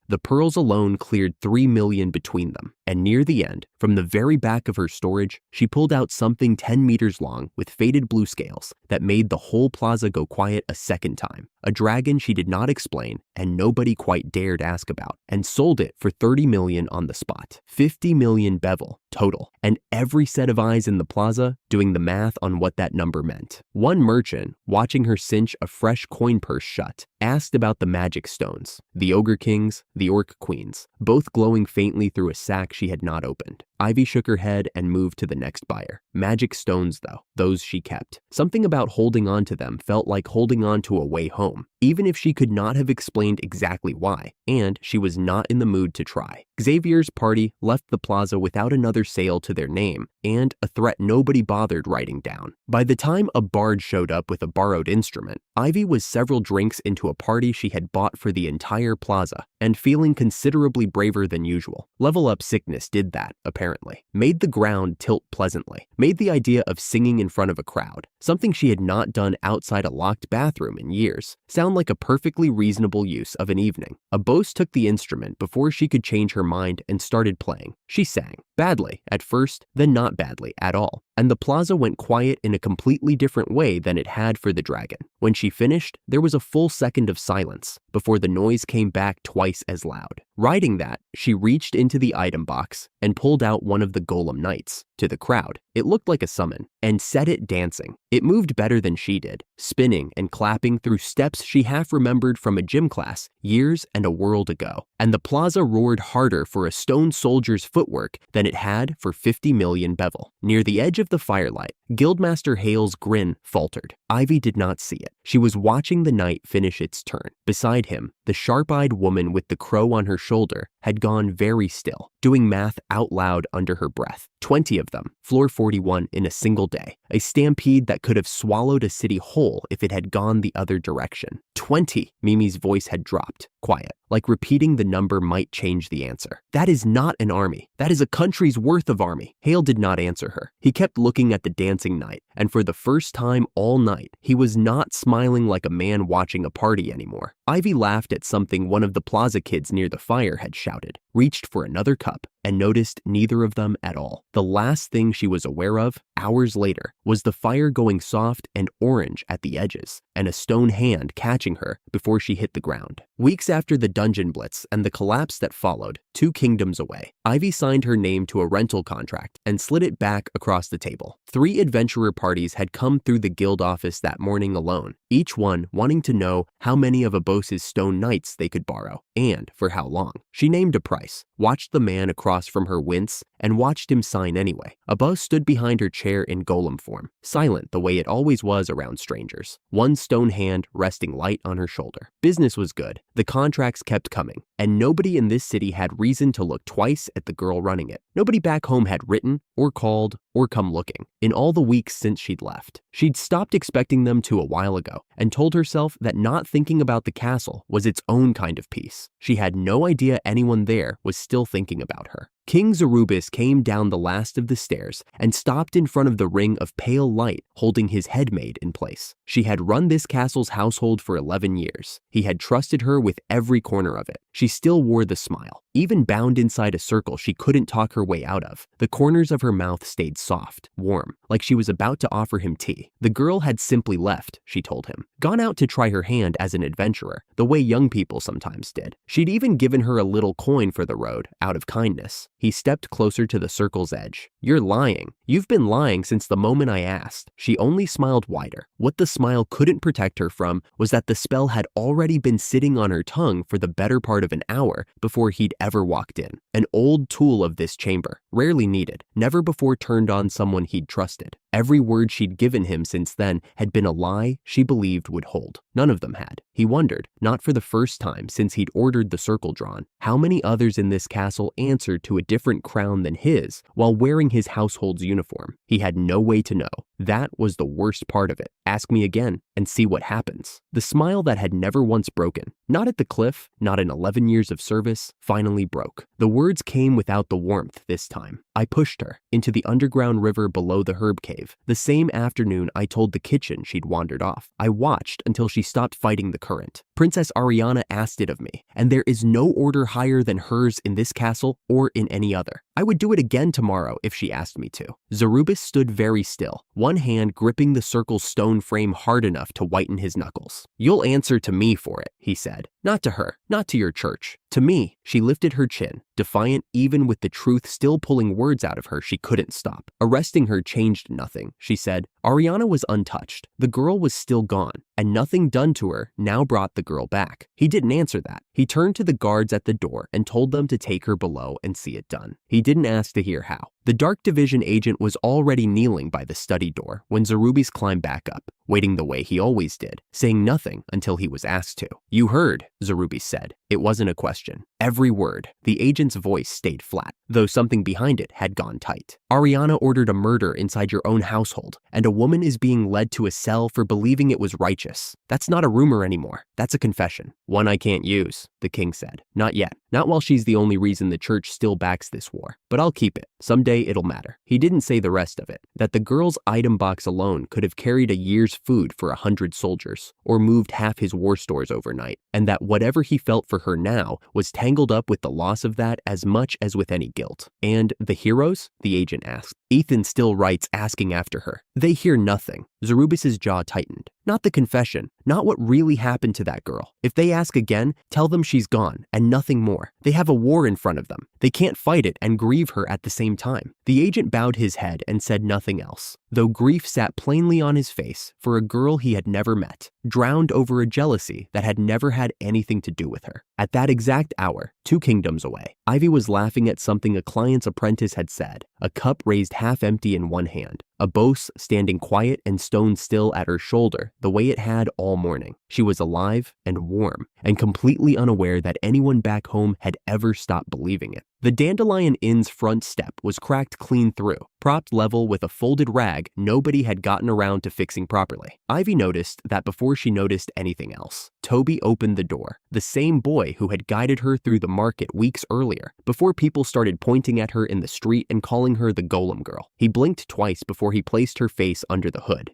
The pearls alone cleared $3 million between them. And near the end, from the very back of her storage, she pulled out something 10 meters long with faded blue scales that made the whole plaza go quiet a second time. A dragon she did not explain and nobody quite dared ask about, and sold it for $30 million on the spot. 50 million bevel total, and every set of eyes in the plaza doing the math on what that number meant. One merchant, watching her cinch a fresh coin purse shut, asked about the magic stones, the Ogre Kings, the Orc Queens, both glowing faintly through a sack she had not opened. Ivy shook her head and moved to the next buyer. Magic stones, though, those she kept. Something about holding on to them felt like holding on to a way home, even if she could not have explained exactly why, and she was not in the mood to try. Xavier's party left the plaza without another sale to their name, and a threat nobody bothered writing down. By the time a bard showed up with a borrowed instrument, Ivy was several drinks into a party she had bought for the entire plaza, and feeling considerably braver than usual. Level Up Sickness did that, apparently. Made the ground tilt pleasantly. Made the idea of singing in front of a crowd, something she had not done outside a locked bathroom in years, sound like a perfectly reasonable use of an evening. Abos took the instrument before she could change her mind and started playing. She sang. Badly at first, then not badly at all. And the plaza went quiet in a completely different way than it had for the dragon. When she finished, there was a full second of silence before the noise came back twice as loud. Riding that, she reached into the item box and pulled out one of the Golem Knights. To the crowd, it looked like a summon, and set it dancing. It moved better than she did, spinning and clapping through steps she half remembered from a gym class years and a world ago. And the plaza roared harder for a stone soldier's footwork than it had for 50 million bevel. Near the edge of the firelight, Guildmaster Hale's grin faltered. Ivy did not see it. She was watching the night finish its turn. Beside him, the sharp-eyed woman with the crow on her shoulder had gone very still, doing math out loud under her breath. 20 of them, floor 41 in a single day. A stampede that could have swallowed a city whole if it had gone the other direction. 20! Mimi's voice had dropped, quiet, like repeating the number might change the answer. That is not an army. That is a country's worth of army. Hale did not answer her. He kept looking at the dancing night, and for the first time all night, he was not smiling like a man watching a party anymore. Ivy laughed at something one of the plaza kids near the fire had shouted, reached for another cup, and noticed neither of them at all. The last thing she was aware of, hours later, was the fire going soft and orange at the edges, and a stone hand catching her before she hit the ground. Weeks after the dungeon blitz and the collapse that followed, 2 kingdoms away, Ivy signed her name to a rental contract and slid it back across the table. 3 adventurer parties had come through the guild office that morning alone, each one wanting to know how many of Abos's stone knights they could borrow, and for how long. She named a price, watched the man across from her wince, and watched him sign anyway. Abos stood behind her chair in golem form, silent the way it always was around strangers, one stone hand resting light on her shoulder. Business was good, the contracts kept coming, and nobody in this city had reason to look twice at the girl running it. Nobody back home had written, or called, or come looking. In all the weeks since she'd left, she'd stopped expecting them to a while ago, and told herself that not thinking about the castle was its own kind of peace. She had no idea anyone there was still thinking about her. King Zarubis came down the last of the stairs and stopped in front of the ring of pale light holding his head maid in place. She had run this castle's household for 11 years. He had trusted her with every corner of it. She still wore the smile. Even bound inside a circle she couldn't talk her way out of, the corners of her mouth stayed soft, warm, like she was about to offer him tea. The girl had simply left, she told him. Gone out to try her hand as an adventurer, the way young people sometimes did. She'd even given her a little coin for the road, out of kindness. He stepped closer to the circle's edge. You're lying. You've been lying since the moment I asked. She only smiled wider. What the smile couldn't protect her from was that the spell had already been sitting on her tongue for the better part of an hour before he'd ever walked in. An old tool of this chamber, rarely needed, never before turned on someone he'd trusted. Every word she'd given him since then had been a lie she believed would hold. None of them had. He wondered, not for the first time since he'd ordered the circle drawn, how many others in this castle answered to a different crown than his while wearing his household's uniform. He had no way to know. That was the worst part of it. Ask me again and see what happens. The smile that had never once broken, not at the cliff, not in 11 years of service, finally broke. The words came without the warmth this time. I pushed her into the underground river below the herb cave. The same afternoon I told the kitchen she'd wandered off. I watched until she stopped fighting the current. Princess Ariana asked it of me, and there is no order higher than hers in this castle or in any other. I would do it again tomorrow if she asked me to. Zarubis stood very still, one hand gripping the circle's stone frame hard enough to whiten his knuckles. You'll answer to me for it, he said. Not to her, not to your church. To me. She lifted her chin, defiant even with the truth still pulling words out of her she couldn't stop. Arresting her changed nothing, she said. Ariana was untouched. The girl was still gone, and nothing done to her now brought the girl back. He didn't answer that. He turned to the guards at the door and told them to take her below and see it done. He didn't ask to hear how. The Dark Division agent was already kneeling by the study door when Zarubis climbed back up, waiting the way he always did, saying nothing until he was asked to. You heard, Zarubis said. It wasn't a question. Every word. The agent's voice stayed flat, though something behind it had gone tight. Ariana ordered a murder inside your own household, and a woman is being led to a cell for believing it was righteous. That's not a rumor anymore. That's a confession. One I can't use, the king said. Not yet. Not while she's the only reason the church still backs this war. But I'll keep it. Someday it'll matter. He didn't say the rest of it. That the girl's item box alone could have carried a year's food for 100 soldiers, or moved half his war stores overnight, and that whatever he felt for her now was tangled up with the loss of that as much as with any guilt. And the heroes? The agent asked. Ethan still writes asking after her. They hear nothing. Zarubis' jaw tightened. Not the confession, not what really happened to that girl. If they ask again, tell them she's gone and nothing more. They have a war in front of them. They can't fight it and grieve her at the same time. The agent bowed his head and said nothing else. though grief sat plainly on his face for a girl he had never met, drowned over a jealousy that had never had anything to do with her. At that exact hour, 2 kingdoms away, Ivy was laughing at something a client's apprentice had said, a cup raised half empty in one hand, a Bose standing quiet and stone still at her shoulder the way it had all morning. She was alive and warm, and completely unaware that anyone back home had ever stopped believing it. The Dandelion Inn's front step was cracked clean through, propped level with a folded rag nobody had gotten around to fixing properly. Ivy noticed that before she noticed anything else. Toby opened the door, the same boy who had guided her through the market weeks earlier, before people started pointing at her in the street and calling her the Golem Girl. He blinked twice before he placed her face under the hood.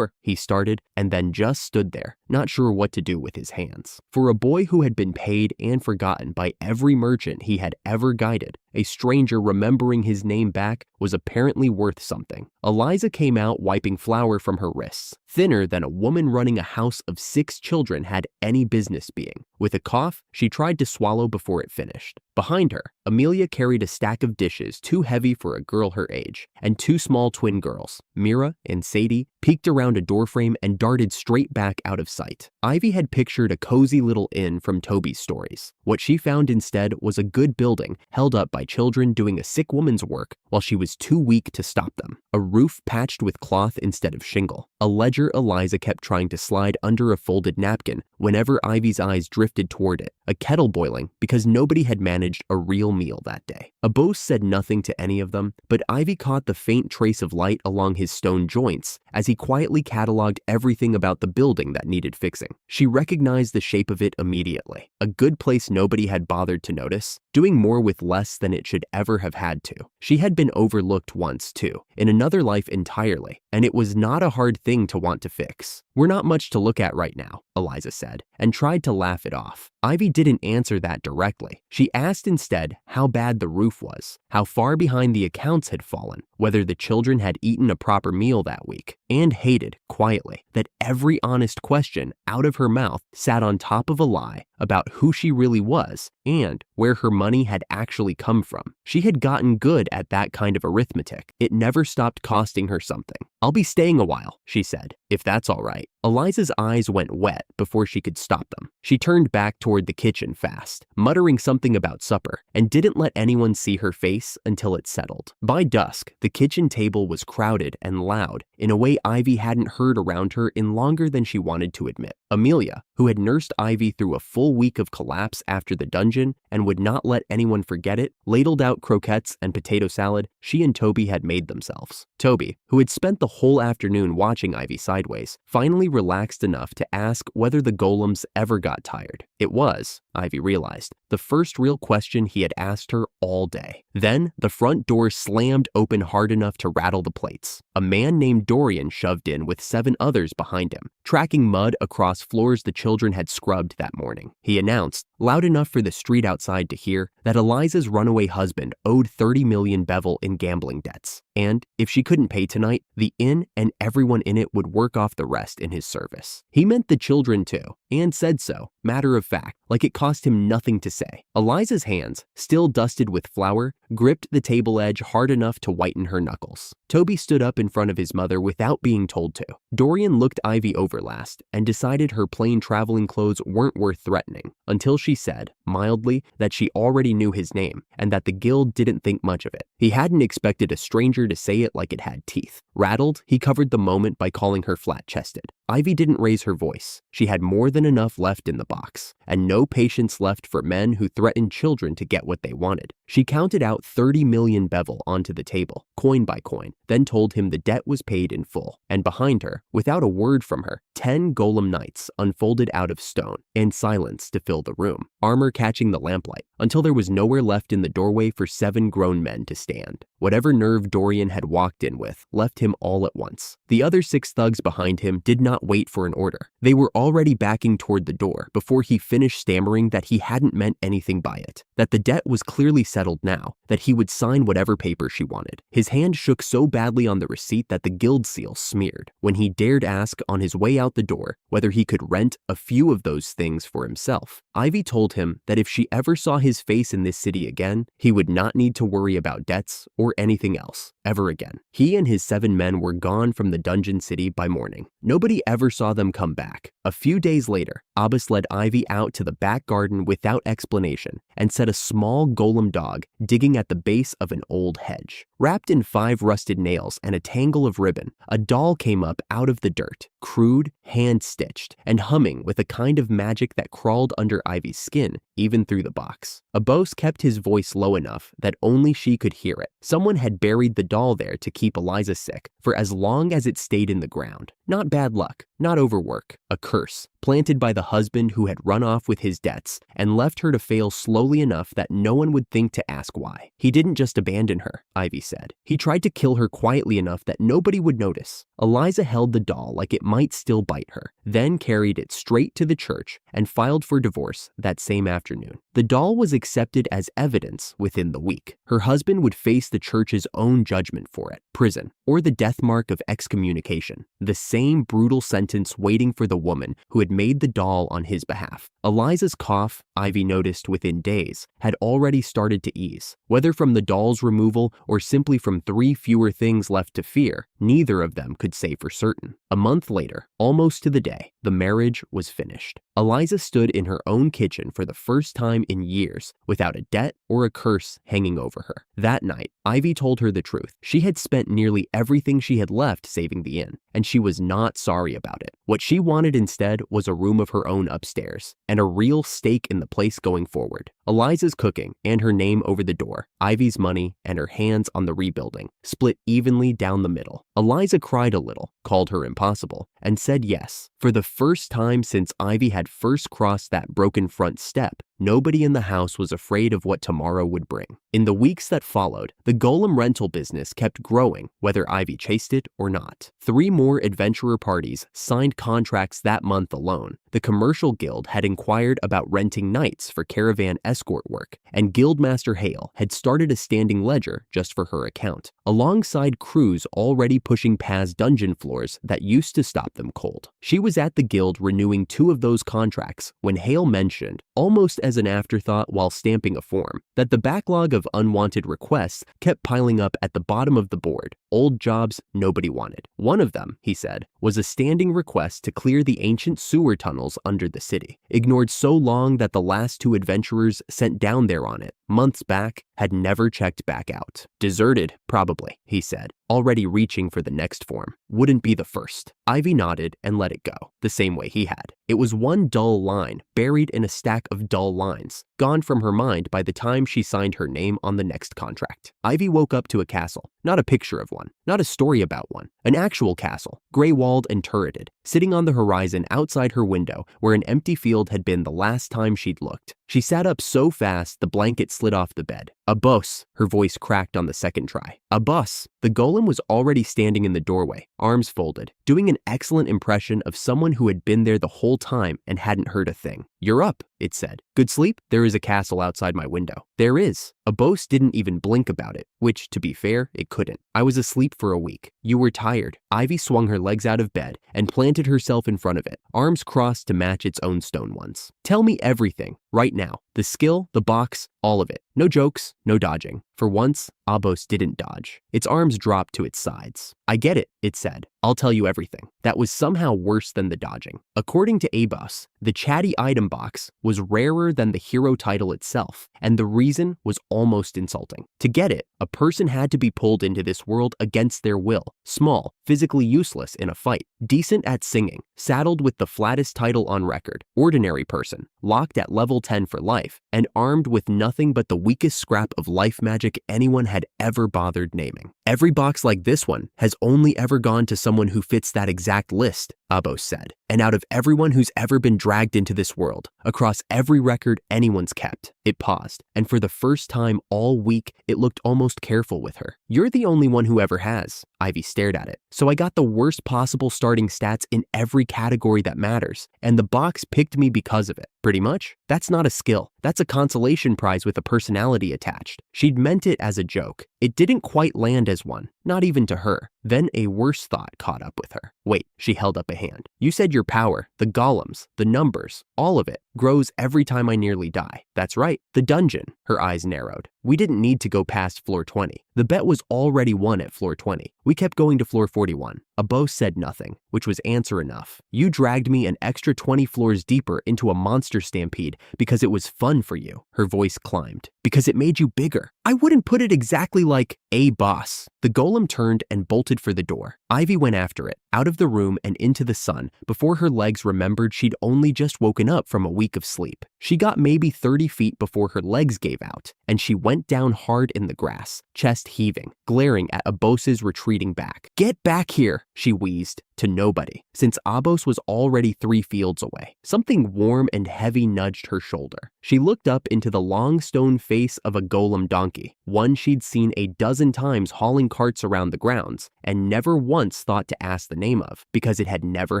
He started, and then just stood there, not sure what to do with his hands. For a boy who had been paid and forgotten by every merchant he had ever guided, a stranger remembering his name back was apparently worth something. Eliza came out wiping flour from her wrists, thinner than a woman running a house of 6 children had any business being. With a cough, she tried to swallow before it finished. Behind her, Amelia carried a stack of dishes too heavy for a girl her age, and 2 small twin girls, Mira and Sadie, peeked around a doorframe and darted straight back out of sight. Ivy had pictured a cozy little inn from Toby's stories. What she found instead was a good building held up by children doing a sick woman's work while she was too weak to stop them. A roof patched with cloth instead of shingle. A ledger Eliza kept trying to slide under a folded napkin whenever Ivy's eyes drifted toward it. A kettle boiling because nobody had managed a real meal that day. Abose said nothing to any of them, but Ivy caught the faint trace of light along his stone joints as he quietly cataloged everything about the building that needed fixing. She recognized the shape of it immediately. A good place nobody had bothered to notice, doing more with less than it should ever have had to. She had been overlooked once, too, in another life entirely, and it was not a hard thing to want to fix. "We're not much to look at right now," Eliza said, and tried to laugh it off. Ivy didn't answer that directly. She asked instead how bad the roof was, how far behind the accounts had fallen, whether the children had eaten a proper meal that week, and hated, quietly, that every honest question out of her mouth sat on top of a lie about who she really was and where her money had actually come from. She had gotten good at that kind of arithmetic. It never stopped costing her something. "I'll be staying a while," she said, "if that's all right." Eliza's eyes went wet before she could stop them. She turned back toward the kitchen fast, muttering something about supper, and didn't let anyone see her face until it settled. By dusk, the kitchen table was crowded and loud in a way Ivy hadn't heard around her in longer than she wanted to admit. Amelia, who had nursed Ivy through a full week of collapse after the dungeon and would not let anyone forget it, ladled out croquettes and potato salad she and Toby had made themselves. Toby, who had spent the whole afternoon watching Ivy sideways, finally relaxed enough to ask whether the golems ever got tired. It was, Ivy realized, the first real question he had asked her all day. Then, the front door slammed open hard enough to rattle the plates. A man named Dorian shoved in with 7 others behind him, tracking mud across floors the children had scrubbed that morning. He announced, loud enough for the street outside to hear, that Eliza's runaway husband owed 30 million bevel in gambling debts. And if she couldn't pay tonight, the inn and everyone in it would work off the rest in his service. He meant the children too, and said so, matter of fact, like it cost him nothing to say. Eliza's hands, still dusted with flour, gripped the table edge hard enough to whiten her knuckles. Toby stood up in front of his mother without being told to. Dorian looked Ivy over last and decided her plain traveling clothes weren't worth threatening, until she said, mildly, that she already knew his name and that the guild didn't think much of it. He hadn't expected a stranger to say it like it had teeth. Rattled, he covered the moment by calling her flat-chested. Ivy didn't raise her voice. She had more than enough left in the box, and no patience left for men who threatened children to get what they wanted. She counted out 30 million bevel onto the table, coin by coin, then told him the debt was paid in full. And behind her, without a word from her, 10 golem knights unfolded out of stone, and silence to fill the room, armor catching the lamplight, until there was nowhere left in the doorway for 7 grown men to stand. Whatever nerve Dorian had walked in with left him all at once. The other 6 thugs behind him did not wait for an order. They were already backing toward the door before he finished stammering that he hadn't meant anything by it, that the debt was clearly settled now, that he would sign whatever paper she wanted. His hand shook so badly on the receipt that the guild seal smeared. When he dared ask on his way out out the door whether he could rent a few of those things for himself. Ivy told him that if she ever saw his face in this city again, he would not need to worry about debts or anything else ever again. He and his 7 men were gone from the dungeon city by morning. Nobody ever saw them come back. A few days later, Abbas led Ivy out to the back garden without explanation and set a small golem dog digging at the base of an old hedge. Wrapped in 5 rusted nails and a tangle of ribbon, a doll came up out of the dirt, crude, hand-stitched, and humming with a kind of magic that crawled under Ivy's skin, even through the box. Abbas kept his voice low enough that only she could hear it. Someone had buried the doll there to keep Eliza sick for as long as it stayed in the ground. Not bad luck, not overwork, a curse, planted by the husband who had run off with his debts and left her to fail slowly enough that no one would think to ask why. He didn't just abandon her, Ivy said. He tried to kill her quietly enough that nobody would notice. Eliza held the doll like it might still bite her, then carried it straight to the church and filed for divorce that same afternoon. The doll was accepted as evidence within the week. Her husband would face the church's own judgment for it, prison, or the death mark of excommunication, the same brutal sentence waiting for the woman who had made the doll on his behalf. Eliza's cough, Ivy noticed within days, had already started to ease. Whether from the doll's removal or simply from 3 fewer things left to fear, neither of them could say for certain. A month later, almost to the day, the marriage was finished. Eliza stood in her own kitchen for the first time in years without a debt or a curse hanging over her. That night, Ivy told her the truth. She had spent nearly everything she had left saving the inn, and she was not sorry about it. What she wanted instead was a room of her own upstairs, and a real stake in the place going forward. Eliza's cooking and her name over the door, Ivy's money and her hands on the rebuilding, split evenly down the middle. Eliza cried a little, called her impossible, and said yes. For the first time since Ivy had first crossed that broken front step, nobody in the house was afraid of what tomorrow would bring. In the weeks that followed, the golem rental business kept growing, whether Ivy chased it or not. 3 more adventurer parties signed contracts that month alone. The Commercial Guild had inquired about renting nights for caravan escort work, and Guildmaster Hale had started a standing ledger just for her account, alongside crews already pushing past dungeon floors that used to stop them cold. She was at the guild renewing 2 of those contracts when Hale mentioned, almost as an afterthought while stamping a form, that the backlog of unwanted requests kept piling up at the bottom of the board. Old jobs nobody wanted. One of them, he said, was a standing request to clear the ancient sewer tunnels under the city, ignored so long that the last 2 adventurers sent down there on it months back had never checked back out. Deserted, probably, he said, already reaching for the next form. Wouldn't be the first. Ivy nodded and let it go, the same way he had. It was one dull line, buried in a stack of dull lines, gone from her mind by the time she signed her name on the next contract. Ivy woke up to a castle, not a picture of one, not a story about one, an actual castle, gray-walled and turreted, sitting on the horizon outside her window where an empty field had been the last time she'd looked. She sat up so fast the blanket slid off the bed. "A boss," her voice cracked on the second try. "A boss." The golem was already standing in the doorway, arms folded, doing an excellent impression of someone who had been there the whole time and hadn't heard a thing. "You're up," it said. "Good sleep? There is a castle outside my window." "There is." A boss didn't even blink about it, which, to be fair, it couldn't. "I was asleep for a week." "You were tired." Ivy swung her legs out of bed and planted herself in front of it, arms crossed to match its own stone ones. "Tell me everything, right now. The skill, the box, all of it. No jokes, no dodging." For once, Abos didn't dodge. Its arms dropped to its sides. "I get it," it said. "I'll tell you everything." That was somehow worse than the dodging. According to Abos, the chatty item box was rarer than the hero title itself, and the reason was almost insulting. To get it, a person had to be pulled into this world against their will, small, physically useless in a fight, decent at singing, saddled with the flattest title on record, ordinary person, locked at level 10 for life, and armed with nothing but the weakest scrap of life magic anyone had ever bothered naming. "Every box like this one has only ever gone to someone who fits that exact list," Abos said. "And out of everyone who's ever been dragged into this world, across every record anyone's kept." It paused, and for the first time all week, it looked almost careful with her. "You're the only one who ever has." Ivy stared at it. "So I got the worst possible starting stats in every category that matters, and the box picked me because of it. Pretty much. That's not a skill. That's a consolation prize with a personality attached." She'd meant it as a joke. It didn't quite land as as one, not even to her. Then a worse thought caught up with her. Wait, she held up a hand. You said your power, the golems, the numbers, all of it, grows every time I nearly die. That's right, the dungeon. Her eyes narrowed. We didn't need to go past floor 20. The bet was already won at floor 20. We kept going to floor 41. Abo said nothing, which was answer enough. You dragged me an extra 20 floors deeper into a monster stampede because it was fun for you. Her voice climbed. Because it made you bigger. I wouldn't put it exactly like a boss. The golem turned and bolted for the door. Ivy went after it, out of the room and into the sun, before her legs remembered she'd only just woken up from a week of sleep. She got maybe 30 feet before her legs gave out, and she went down hard in the grass, chest heaving, glaring at Abos's retreating back. Get back here, she wheezed, to nobody, since Abos was already 3 fields away. Something warm and heavy nudged her shoulder. She looked up into the long stone face of a golem donkey, one she'd seen a dozen times hauling carts around the grounds, and never once thought to ask the name of, because it had never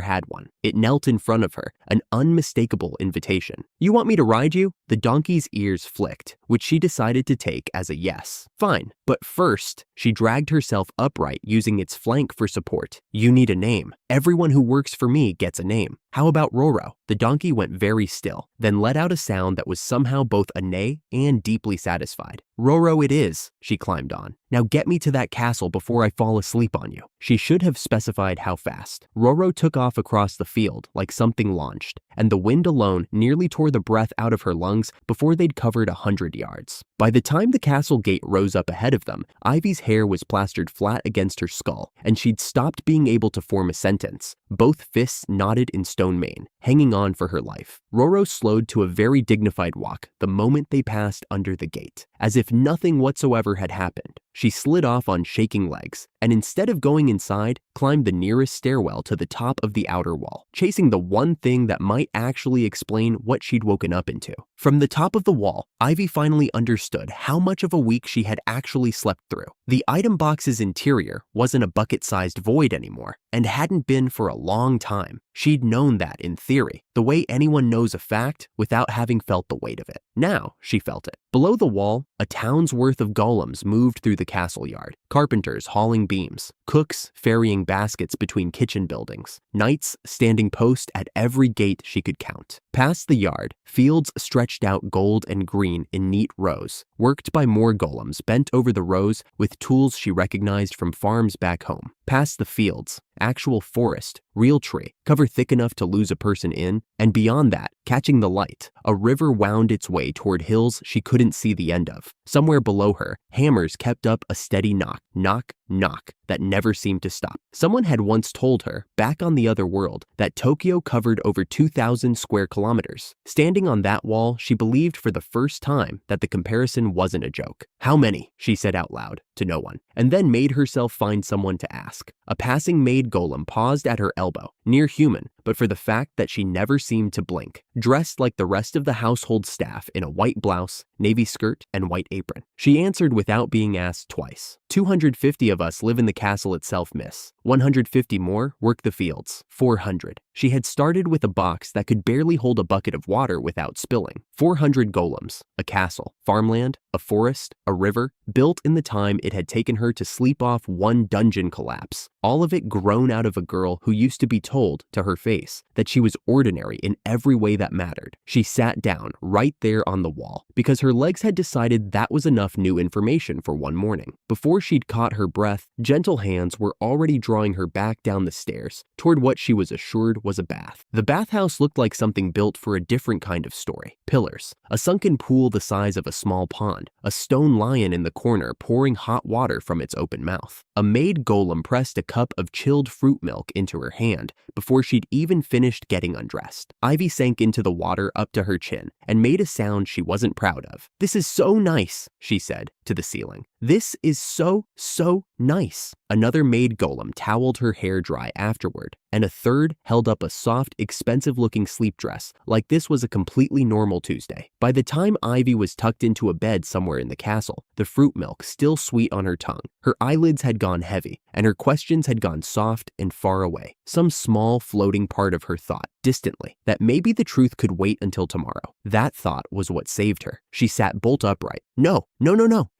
had one. It knelt in front of her, an unmistakable invitation. You want me to ride you? The donkey's ears flicked, which she decided to take as a yes. Fine, but first, she dragged herself upright using its flank for support. You need a name. Everyone who works for me gets a name. How about Roro? The donkey went very still, then let out a sound that was somehow both a neigh and deeply satisfied. Roro it is, she climbed on. Now get me to that castle before I fall asleep on you. She should have specified how fast. Roro took off across the field like something launched, and the wind alone nearly tore the breath out of her lungs before they'd covered 100 yards. By the time the castle gate rose up ahead of them, Ivy's hair was plastered flat against her skull, and she'd stopped being able to form a sentence. Both fists knotted in stone mane, hanging on for her life. Roro slowed to a very dignified walk the moment they passed under the gate, as if nothing whatsoever had happened. She slid off on shaking legs, and instead of going inside, climbed the nearest stairwell to the top of the outer wall, chasing the one thing that might actually explain what she'd woken up into. From the top of the wall, Ivy finally understood how much of a week she had actually slept through. The item box's interior wasn't a bucket-sized void anymore, and hadn't been for a long time. She'd known that in theory, the way anyone knows a fact without having felt the weight of it. Now, she felt it. Below the wall, a town's worth of golems moved through the castle yard. Carpenters hauling beams, cooks ferrying baskets between kitchen buildings, knights standing post at every gate she could count. Past the yard, fields stretched out gold and green in neat rows, worked by more golems bent over the rows with tools she recognized from farms back home. Past the fields, actual forest, real tree, cover thick enough to lose a person in, and beyond that, catching the light, a river wound its way toward hills she couldn't see the end of. Somewhere below her, hammers kept up a steady knock, knock, knock that never seemed to stop. Someone had once told her, back on the other world, that Tokyo covered over 2,000 square kilometers. Standing on that wall, she believed for the first time that the comparison wasn't a joke. How many? She said out loud, to no one, and then made herself find someone to ask. A passing maid golem paused at her elbow, near human, but for the fact that she never seemed to blink, dressed like the rest of the household staff in a white blouse, navy skirt, and white apron. She answered without being asked twice. 250 of us live in the castle itself, miss. 150 more work the fields. 400. She had started with a box that could barely hold a bucket of water without spilling. 400 golems, a castle, farmland, a forest, a river, built in the time it had taken her to sleep off one dungeon collapse. All of it grown out of a girl who used to be told, to her face, that she was ordinary in every way that mattered. She sat down right there on the wall, because her legs had decided that was enough new information for one morning. Before she'd caught her breath, gentle hands were already drawing her back down the stairs, toward what she was assured was a bath. The bathhouse looked like something built for a different kind of story. Pillars, a sunken pool the size of a small pond, a stone lion in the corner pouring hot water from its open mouth. A maid golem pressed a cup of chilled fruit milk into her hand before she'd even finished getting undressed. Ivy sank into the water up to her chin and made a sound she wasn't proud of. "This is so nice," she said to the ceiling. "This is so nice." Another maid golem toweled her hair dry afterward, and a third held up a soft, expensive-looking sleep dress like this was a completely normal Tuesday. By the time Ivy was tucked into a bed somewhere in the castle, the fruit milk still sweet on her tongue, her eyelids had gone heavy, and her questions had gone soft and far away. Some small, floating part of her thought, distantly, that maybe the truth could wait until tomorrow. That thought was what saved her. She sat bolt upright. No.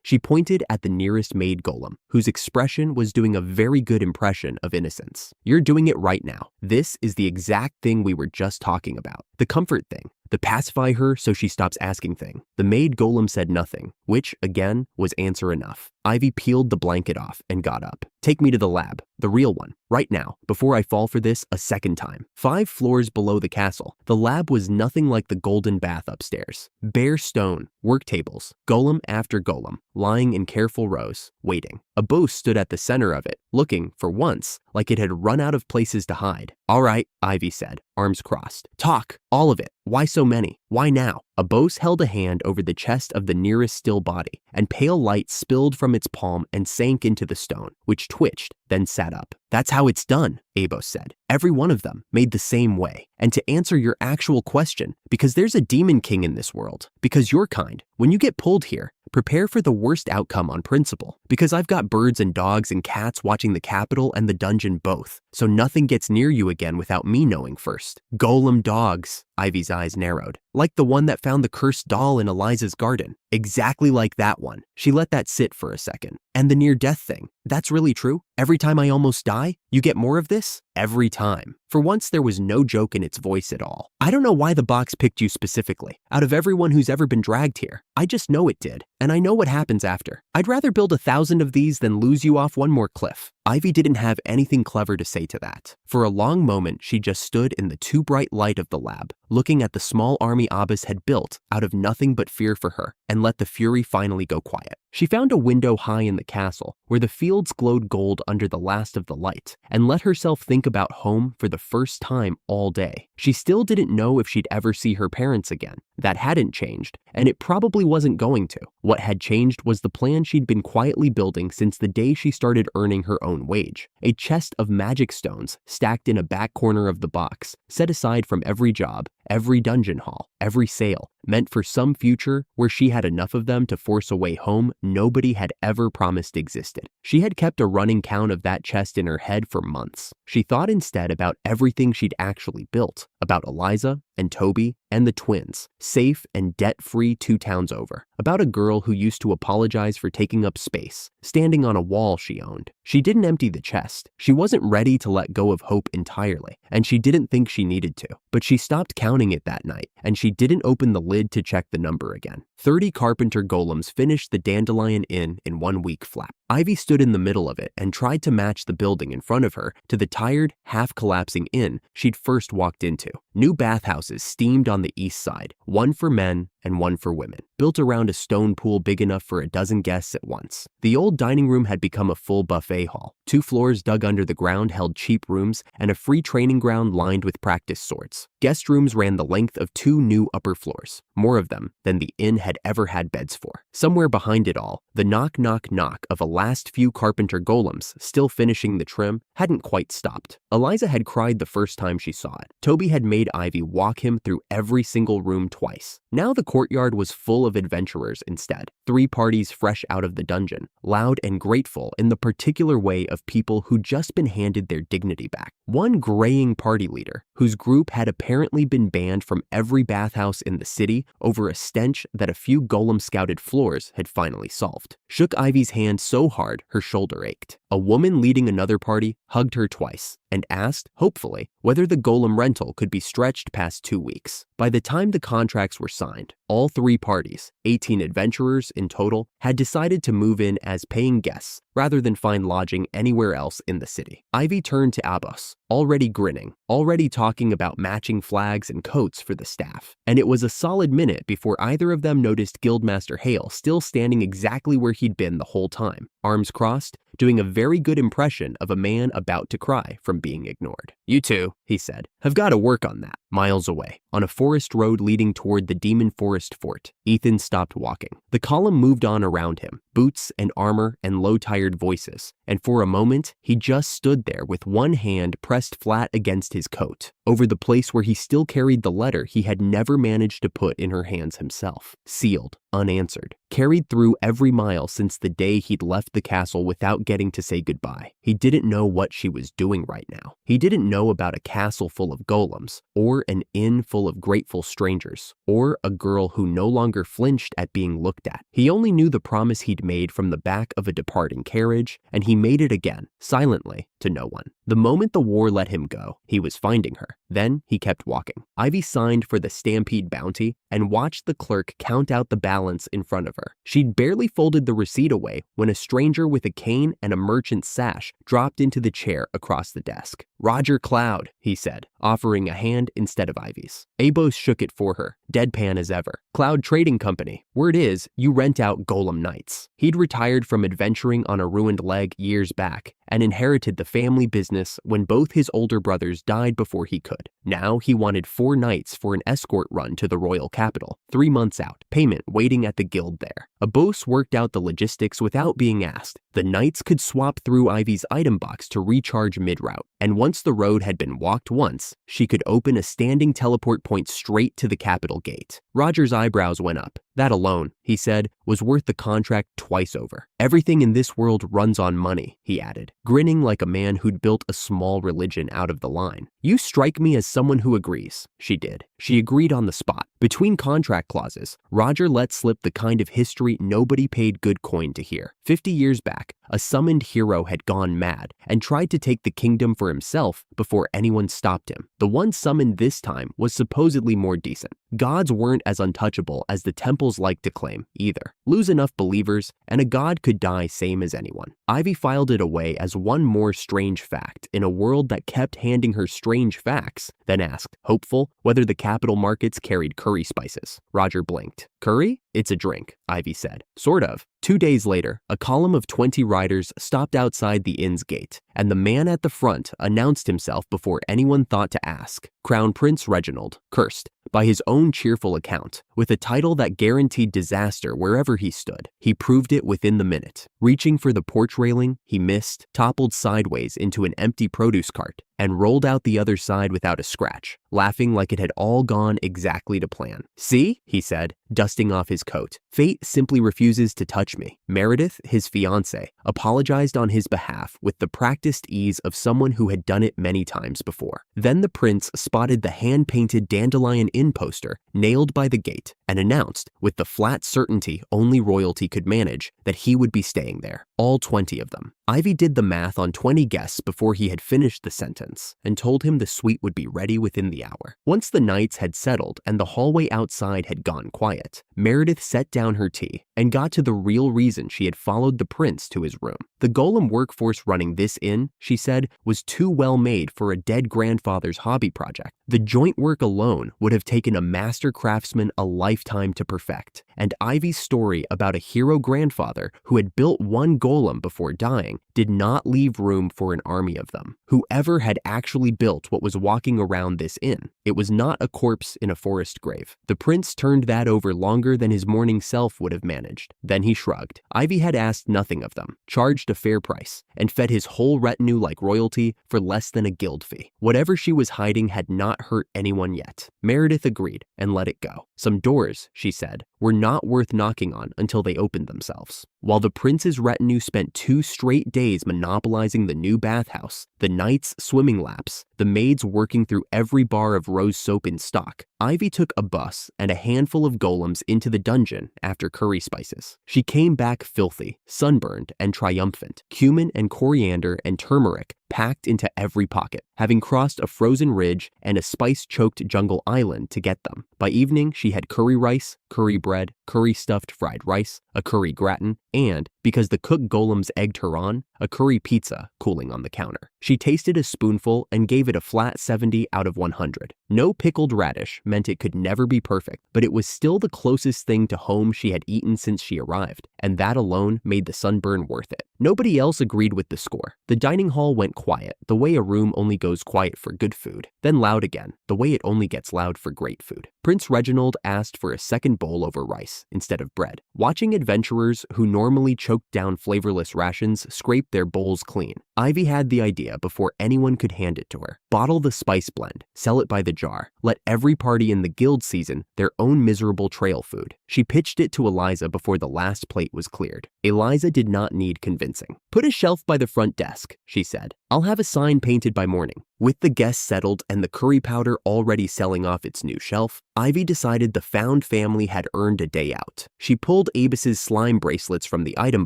She pointed at the nearest Maid golem, whose expression was doing a very good impression of innocence. "You're doing it right now. This is the exact thing we were just talking about. The comfort thing. The pacify her so she stops asking thing." The Maid golem said nothing, which, again, was answer enough. Ivy peeled the blanket off and got up. "Take me to the lab, the real one, right now, before I fall for this a second time." 5 floors below the castle, the lab was nothing like the golden bath upstairs. Bare stone, work tables, golem after golem, lying in careful rows, waiting. A boss stood at the center of it, looking, for once, like it had run out of places to hide. "All right," Ivy said, arms crossed. "Talk, all of it. Why so many? Why now?" A boss held a hand over the chest of the nearest still body, and pale light spilled from its palm and sank into the stone, which twitched, then sat up. "That's how it's done," Abos said. "Every one of them, made the same way. And to answer your actual question, because there's a demon king in this world, because you're kind, when you get pulled here, prepare for the worst outcome on principle, because I've got birds and dogs and cats watching the capital and the dungeon both, so nothing gets near you again without me knowing first." "Golem dogs," Ivy's eyes narrowed. "Like the one that found the cursed doll in Eliza's garden." "Exactly like that one." She let that sit for a second. "And the near-death thing, that's really true? Every time I almost die, you get more of this?" "Every time." For once, there was no joke in its voice at all. "I don't know why the box picked you specifically, out of everyone who's ever been dragged here. I just know it did, and I know what happens after. I'd rather build 1,000 of these than lose you off one more cliff." Ivy didn't have anything clever to say to that. For a long moment, she just stood in the too bright light of the lab, looking at the small army Abbas had built out of nothing but fear for her, and let the fury finally go quiet. She found a window high in the castle, where the fields glowed gold under the last of the light, and let herself think about home for the first time all day. She still didn't know if she'd ever see her parents again. That hadn't changed, and it probably wasn't going to. What had changed was the plan she'd been quietly building since the day she started earning her own wage. A chest of magic stones stacked in a back corner of the box, set aside from every job, every dungeon hall, every sale, meant for some future where she had enough of them to force a way home nobody had ever promised existed. She had kept a running count of that chest in her head for months. She thought instead about everything she'd actually built, about Eliza and Toby and the twins, safe and debt-free 2 towns over, about a girl who used to apologize for taking up space, standing on a wall she owned. She didn't empty the chest. She wasn't ready to let go of hope entirely, and she didn't think she needed to. But she stopped counting it that night, and she didn't open the lid to check the number again. 30 carpenter golems finished the Dandelion Inn in 1 week flat. Ivy stood in the middle of it and tried to match the building in front of her to the tired, half-collapsing inn she'd first walked into. New bathhouses steamed on the east side, one for men and one for women, built around a stone pool big enough for a dozen guests at once. The old dining room had become a full buffet hall. 2 floors dug under the ground held cheap rooms and a free training ground lined with practice swords. Guest rooms ran the length of 2 new upper floors, more of them than the inn had ever had beds for. Somewhere behind it all, the knock knock knock of a last few carpenter golems still finishing the trim hadn't quite stopped. Eliza had cried the first time she saw it. Toby had made Ivy walk him through every single room twice. Now the courtyard was full of adventurers instead. 3 parties fresh out of the dungeon, loud and grateful in the particular way of people who'd just been handed their dignity back. One graying party leader, whose group had apparently been banned from every bathhouse in the city over a stench that a few golem-scouted floors had finally solved, shook Ivy's hand so hard her shoulder ached. A woman leading another party hugged her twice and asked, hopefully, whether the golem rental could be stretched past 2 weeks. By the time the contracts were signed, all 3 parties, 18 adventurers in total, had decided to move in as paying guests rather than find lodging anywhere else in the city. Ivy turned to Abbas, already grinning, already talking about matching flags and coats for the staff. And it was a solid minute before either of them noticed Guildmaster Hale still standing exactly where he'd been the whole time, arms crossed, doing a very good impression of a man about to cry from being ignored. "You two," he said, "have got to work on that." Miles away, on a forest road leading toward the Demon Forest Fort, Ethan stopped walking. The column moved on around him, boots and armor and low-tired voices, and for a moment, he just stood there with one hand pressed flat against his coat, over the place where he still carried the letter he had never managed to put in her hands himself. Sealed, unanswered, carried through every mile since the day he'd left the castle without getting to say goodbye. He didn't know what she was doing right now. He didn't know about a castle full of golems, or an inn full of grateful strangers, or a girl who no longer flinched at being looked at. He only knew the promise he'd made from the back of a departing carriage, and he made it again, silently, to no one. The moment the war let him go, he was finding her. Then he kept walking. Ivy signed for the Stampede bounty and watched the clerk count out the balance in front of her. She'd barely folded the receipt away when a stranger with a cane and a merchant's sash dropped into the chair across the desk. "Roger Cloud," he said, offering a hand instead of Ivy's. Abos shook it for her, deadpan as ever. "Cloud Trading Company. Word is, you rent out golem nights." He'd retired from adventuring on a ruined leg years back and inherited the family business when both his older brothers died before he could. Now he wanted 4 nights for an escort run to the royal capital, 3 months out, payment waiting at the guild there. Abos worked out the logistics without being asked. The knights could swap through Ivy's item box to recharge mid-route, and once the road had been walked once, she could open a standing teleport point straight to the capital gate. Roger's eyebrows went up. That alone, he said, was worth the contract twice over. "Everything in this world runs on money," he added, grinning like a man who'd built a small religion out of the line. "You strike me as someone who agrees." She did. She agreed on the spot. Between contract clauses, Roger let slip the kind of history nobody paid good coin to hear. 50 years back, a summoned hero had gone mad and tried to take the kingdom for himself before anyone stopped him. The one summoned this time was supposedly more decent. Gods weren't as untouchable as the temples liked to claim, either. Lose enough believers, and a god could die same as anyone. Ivy filed it away as one more strange fact in a world that kept handing her strange facts, then asked, hopeful, whether the capital markets carried curry spices. Roger blinked. "Curry? It's a drink," Ivy said. "Sort of." 2 days later, a column of 20 riders stopped outside the inn's gate, and the man at the front announced himself before anyone thought to ask. Crown Prince Reginald, cursed, by his own cheerful account, with a title that guaranteed disaster wherever he stood. He proved it within the minute. Reaching for the porch railing, he missed, toppled sideways into an empty produce cart, and rolled out the other side without a scratch, laughing like it had all gone exactly to plan. "See?" he said, dusting off his coat. "Fate simply refuses to touch me." Meredith, his fiancée, apologized on his behalf with the practiced ease of someone who had done it many times before. Then the prince spotted the hand-painted Dandelion Inn poster nailed by the gate and announced, with the flat certainty only royalty could manage, that he would be staying there. All 20 of them. Ivy did the math on 20 guests before he had finished the sentence and told him the suite would be ready within the hour. Once the nights had settled and the hallway outside had gone quiet, Meredith set down her tea and got to the real reason she had followed the prince to his room. The golem workforce running this inn, she said, was too well made for a dead grandfather's hobby project. The joint work alone would have taken a master craftsman a lifetime to perfect, and Ivy's story about a hero grandfather who had built one golem before dying did not leave room for an army of them. Whoever had actually built what was walking around this inn, it was not a corpse in a forest grave. The prince turned that over longer than his morning self would have managed. Then he shrugged. Ivy had asked nothing of them, charged a fair price, and fed his whole retinue like royalty for less than a guild fee. Whatever she was hiding had not hurt anyone yet. Meredith agreed and let it go. Some doors, she said, were not worth knocking on until they opened themselves. While the prince's retinue spent 2 straight days monopolizing the new bathhouse, the knights swimming laps, the maids working through every bar of rose soap in stock, Ivy took a bus and a handful of golems into the dungeon after curry spices. She came back filthy, sunburned, and triumphant, cumin and coriander and turmeric packed into every pocket, having crossed a frozen ridge and a spice-choked jungle island to get them. By evening, she had curry rice, curry bread, curry-stuffed fried rice, a curry gratin, and, because the cook golems egged her on, a curry pizza cooling on the counter. She tasted a spoonful and gave it a flat 70 out of 100. No pickled radish meant it could never be perfect, but it was still the closest thing to home she had eaten since she arrived, and that alone made the sunburn worth it. Nobody else agreed with the score. The dining hall went quiet, the way a room only goes quiet for good food, then loud again, the way it only gets loud for great food. Prince Reginald asked for a second bowl over rice instead of bread. Watching adventurers who normally choked down flavorless rations scrape their bowls clean, Ivy had the idea before anyone could hand it to her. Bottle the spice blend, sell it by the jar. Let every party in the guild season their own miserable trail food. She pitched it to Eliza before the last plate was cleared. Eliza did not need convincing. Put a shelf by the front desk, she said. I'll have a sign painted by morning. With the guests settled and the curry powder already selling off its new shelf, Ivy decided the found family had earned a day out. She pulled Abus's slime bracelets from the item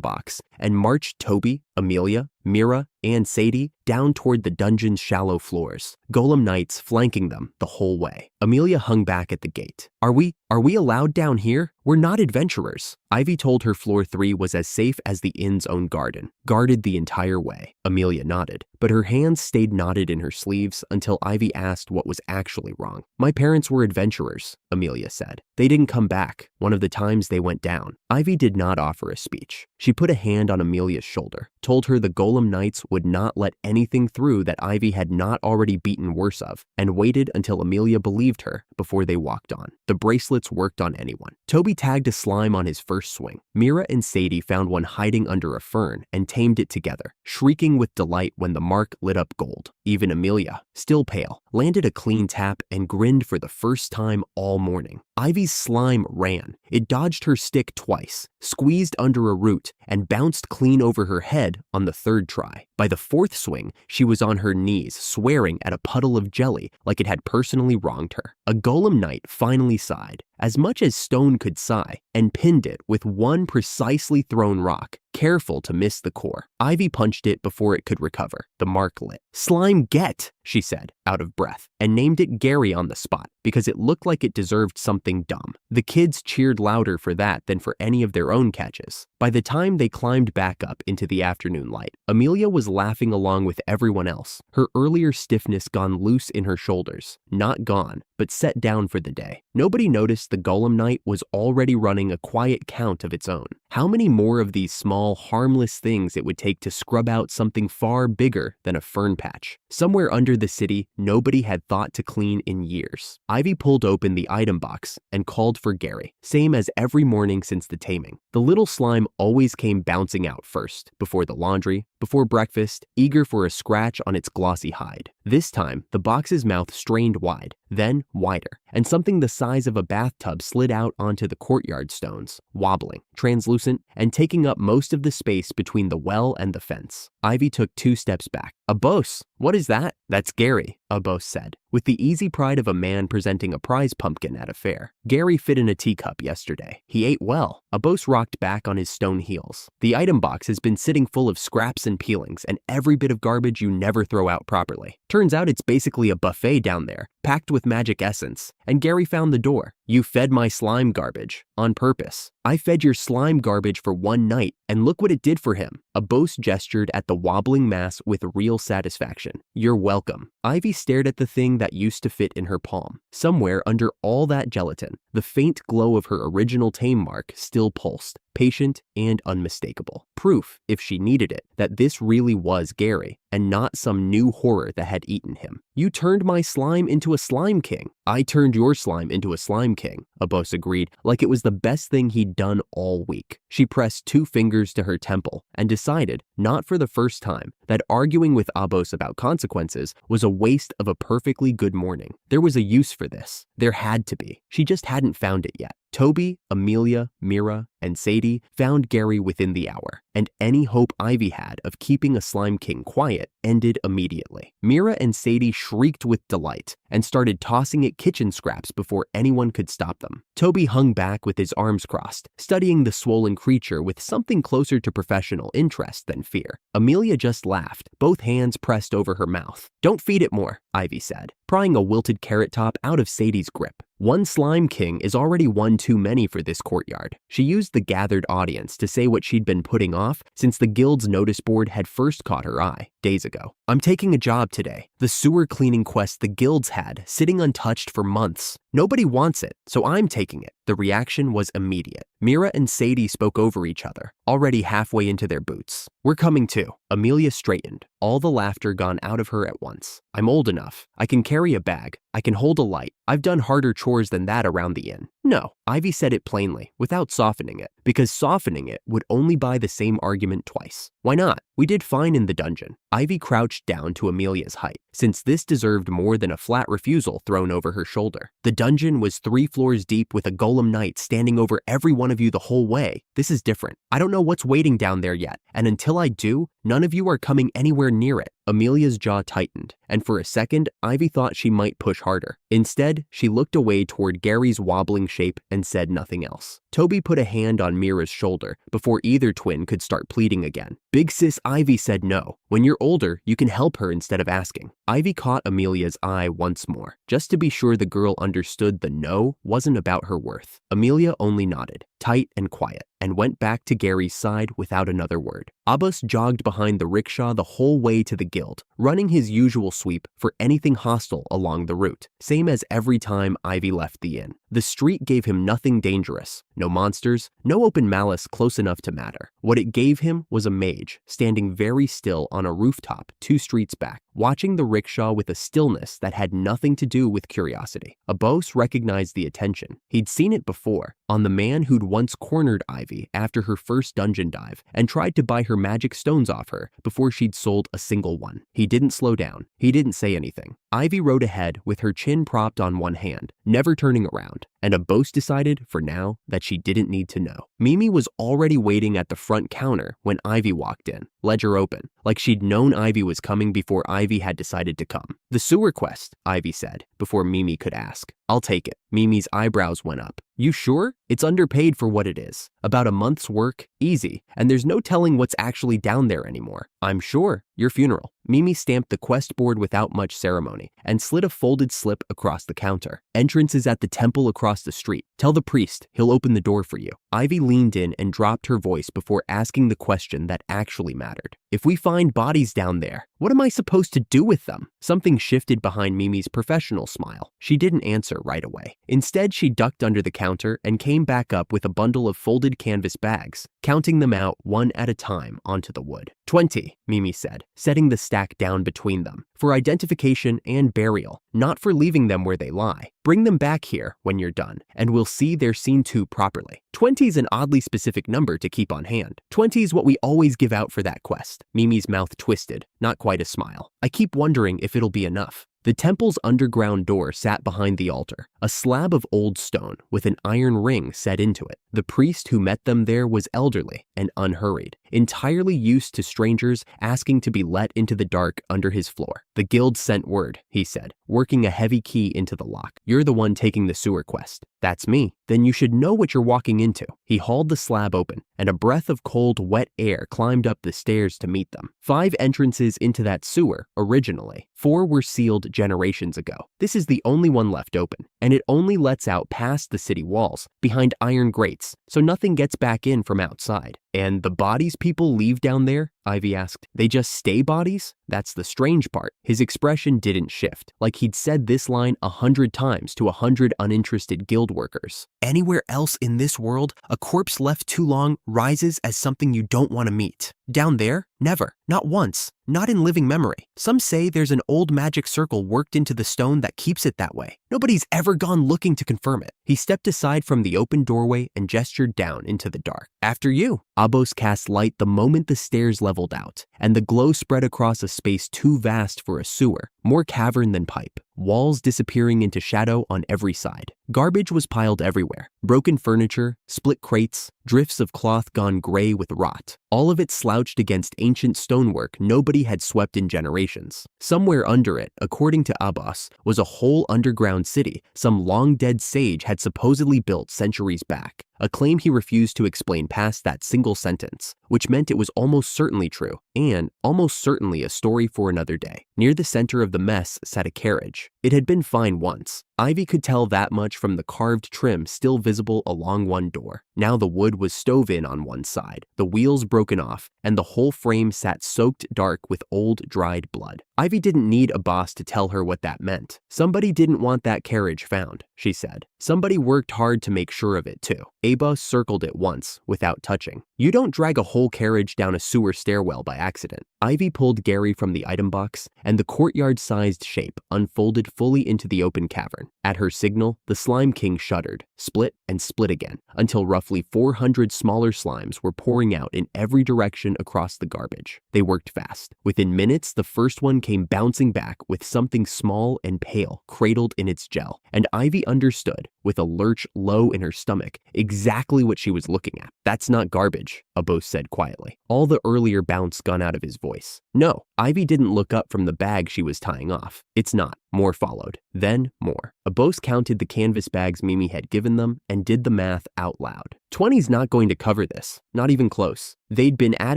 box and marched Toby, Amelia, Mira, and Sadie down toward the dungeon's shallow floors, Golem knights flanking them the whole way. Amelia hung back at the gate. Are we allowed down here? We're not adventurers. Ivy told her floor 3 was as safe as the inn's own garden, guarded the entire way. Amelia nodded, but her hands stayed knotted in her sleeves until Ivy asked what was actually wrong. My parents were adventurers, Amelia said. They didn't come back one of the times they went down. Ivy did not offer a speech. She put a hand on Amelia's shoulder, told her the Golem knights would not let anything through that Ivy had not already beaten worse of, and waited until Amelia believed her before they walked on. The bracelets worked on anyone. Toby tagged a slime on his first swing. Mira and Sadie found one hiding under a fern and tamed it together, shrieking with delight when the mark lit up gold. Even Amelia, still pale, landed a clean tap and grinned for the first time all morning. Ivy's slime ran. It dodged her stick twice, squeezed under a root, and bounced clean over her head on the third try. By the fourth swing, she was on her knees, swearing at a puddle of jelly like it had personally wronged her. A Golem knight finally sighed, as much as stone could sigh, and pinned it with one precisely thrown rock, careful to miss the core. Ivy punched it before it could recover. The mark lit. Slime get, she said, out of breath, and named it Gary on the spot because it looked like it deserved something dumb. The kids cheered louder for that than for any of their own catches. By the time they climbed back up into the afternoon light, Amelia was laughing along with everyone else, her earlier stiffness gone loose in her shoulders, not gone, but set down for the day. Nobody noticed the Golem Knight was already running a quiet count of its own. How many more of these small, harmless things it would take to scrub out something far bigger than a fern patch? Somewhere under the city, nobody had thought to clean in years. Ivy pulled open the item box and called for Gary, same as every morning since the taming. The little slime always came bouncing out first, before the laundry, before breakfast, eager for a scratch on its glossy hide. This time, the box's mouth strained wide, then wider, and something the size of a bathtub slid out onto the courtyard stones, wobbling, translucent, and taking up most of the space between the well and the fence. Ivy took 2 steps back. "Abos, what is that?" "That's Gary," Abos said, with the easy pride of a man presenting a prize pumpkin at a fair. "Gary fit in a teacup yesterday. He ate well." Abos rocked back on his stone heels. "The item box has been sitting full of scraps and peelings and every bit of garbage you never throw out properly. Turns out it's basically a buffet down there, packed with magic essence, and Gary found the door. You fed my slime garbage, on purpose. I fed your slime garbage for one night, and look what it did for him." Abos gestured at the wobbling mass with real satisfaction. "You're welcome." Ivy stared at the thing that used to fit in her palm. Somewhere under all that gelatin, the faint glow of her original tame mark still pulsed, patient and unmistakable. Proof, if she needed it, that this really was Gary, and not some new horror that had eaten him. "You turned my slime into a slime king." "I turned your slime into a slime king," Abos agreed, like it was the best thing he'd done all week. She pressed 2 fingers to her temple and decided, not for the first time, that arguing with Abos about consequences was a waste of a perfectly good morning. There was a use for this. There had to be. She just hadn't found it yet. Toby, Amelia, Mira, and Sadie found Gary within the hour, and any hope Ivy had of keeping a slime king quiet ended immediately. Mira and Sadie shrieked with delight and started tossing at kitchen scraps before anyone could stop them. Toby hung back with his arms crossed, studying the swollen creature with something closer to professional interest than fear. Amelia just laughed, both hands pressed over her mouth. "Don't feed it more," Ivy said, prying a wilted carrot top out of Sadie's grip. "One slime king is already one too many for this courtyard." She used the gathered audience to say what she'd been putting off since the guild's notice board had first caught her eye, days ago. "I'm taking a job today. The sewer cleaning quest the guilds had, sitting untouched for months. Nobody wants it, so I'm taking it." The reaction was immediate. Mira and Sadie spoke over each other, already halfway into their boots. "We're coming too." Amelia straightened, all the laughter gone out of her at once. "I'm old enough. I can carry a bag. I can hold a light. I've done harder chores than that around the inn." No, Ivy said it plainly, without softening it, because softening it would only buy the same argument twice. Why not? We did fine in the dungeon. Ivy crouched down to Amelia's height, since this deserved more than a flat refusal thrown over her shoulder. The dungeon was 3 floors deep with a golem knight standing over every one of you the whole way. This is different. I don't know what's waiting down there yet, and until I do, none of you are coming anywhere near it. Amelia's jaw tightened, and for a second, Ivy thought she might push harder. Instead, she looked away toward Gary's wobbling shape and said nothing else. Toby put a hand on Mira's shoulder before either twin could start pleading again. Big sis Ivy said no. When you're older, you can help her instead of asking. Ivy caught Amelia's eye once more, just to be sure the girl understood the no wasn't about her worth. Amelia only nodded, tight and quiet, and went back to Gary's side without another word. Abbas jogged behind the rickshaw the whole way to the guild, running his usual sweep for anything hostile along the route, same as every time Ivy left the inn. The street gave him nothing dangerous, no monsters, no open malice close enough to matter. What it gave him was a mage, standing very still on a rooftop 2 streets back, watching the rickshaw with a stillness that had nothing to do with curiosity. Abbas recognized the attention. He'd seen it before, on the man who'd once cornered Ivy after her first dungeon dive and tried to buy her magic stones off her before she'd sold a single one. He didn't slow down. He didn't say anything. Ivy rode ahead with her chin propped on one hand, never turning around, and Abbas decided, for now, that she didn't need to know. Mimi was already waiting at the front counter when Ivy walked in, ledger open, like she'd known Ivy was coming before Ivy had decided to come. "The sewer quest," Ivy said, before Mimi could ask. "I'll take it." Mimi's eyebrows went up. "You sure? It's underpaid for what it is. About a month's work, easy, and there's no telling what's actually down there anymore." "I'm sure. Your funeral." Mimi stamped the quest board without much ceremony and slid a folded slip across the counter. "Entrance is at the temple across the street. Tell the priest, he'll open the door for you." Ivy leaned in and dropped her voice before asking the question that actually mattered. "If we find bodies down there, what am I supposed to do with them?" Something shifted behind Mimi's professional smile. She didn't answer right away. Instead, she ducked under the counter and came back up with a bundle of folded canvas bags, counting them out one at a time onto the wood. 20, Mimi said, setting the stack down between them. "For identification and burial, not for leaving them where they lie. Bring them back here when you're done, and we'll see they're seen to properly." 20's an oddly specific number to keep on hand. 20's what we always give out for that quest. Mimi's mouth twisted, not quite a smile. "I keep wondering if it'll be enough." The temple's underground door sat behind the altar, a slab of old stone with an iron ring set into it. The priest who met them there was elderly and unhurried, entirely used to strangers asking to be let into the dark under his floor. "The guild sent word," he said, working a heavy key into the lock. "You're the one taking the sewer quest." "That's me." "Then you should know what you're walking into." He hauled the slab open, and a breath of cold, wet air climbed up the stairs to meet them. 5 entrances into that sewer, originally. 4 were sealed generations ago. This is the only one left open, and it only lets out past the city walls, behind iron grates, so nothing gets back in from outside. "And the bodies people leave down there?" Ivy asked. "They just stay bodies?" That's the strange part. His expression didn't shift, like he'd said this line 100 times to 100 uninterested guild workers. "Anywhere else in this world, a corpse left too long rises as something you don't want to meet. Down there, never. Not once. Not in living memory. Some say there's an old magic circle worked into the stone that keeps it that way. Nobody's ever gone looking to confirm it." He stepped aside from the open doorway and gestured down into the dark. "After you." Abbas cast light the moment the stairs leveled out, and the glow spread across a space too vast for a sewer, more cavern than pipe. Walls disappearing into shadow on every side. Garbage was piled everywhere. Broken furniture, split crates, drifts of cloth gone gray with rot. All of it slouched against ancient stonework nobody had swept in generations. Somewhere under it, according to Abbas, was a whole underground city some long-dead sage had supposedly built centuries back. A claim he refused to explain past that single sentence, which meant it was almost certainly true, and almost certainly a story for another day. Near the center of the mess sat a carriage. It had been fine once. Ivy could tell that much from the carved trim still visible along one door. Now the wood was stove in on one side, the wheels broken off, and the whole frame sat soaked dark with old, dried blood. Ivy didn't need Abbas to tell her what that meant. Somebody didn't want that carriage found, she said. Somebody worked hard to make sure of it too. Abbas circled it once, without touching. "You don't drag a whole carriage down a sewer stairwell by accident." Ivy pulled Gary from the item box, and the courtyard-sized shape unfolded fully into the open cavern. At her signal, the Slime King shuddered, split and split again, until roughly 400 smaller slimes were pouring out in every direction across the garbage. They worked fast. Within minutes, the first one came bouncing back with something small and pale cradled in its gel, and Ivy understood, with a lurch low in her stomach, exactly what she was looking at. "That's not garbage," Abos said quietly, all the earlier bounce gone out of his voice. No, Ivy didn't look up from the bag she was tying off. "It's not." More followed, then more. Abos counted the canvas bags Mimi had given them and did the math out loud. 20's not going to cover this, not even close. They'd been at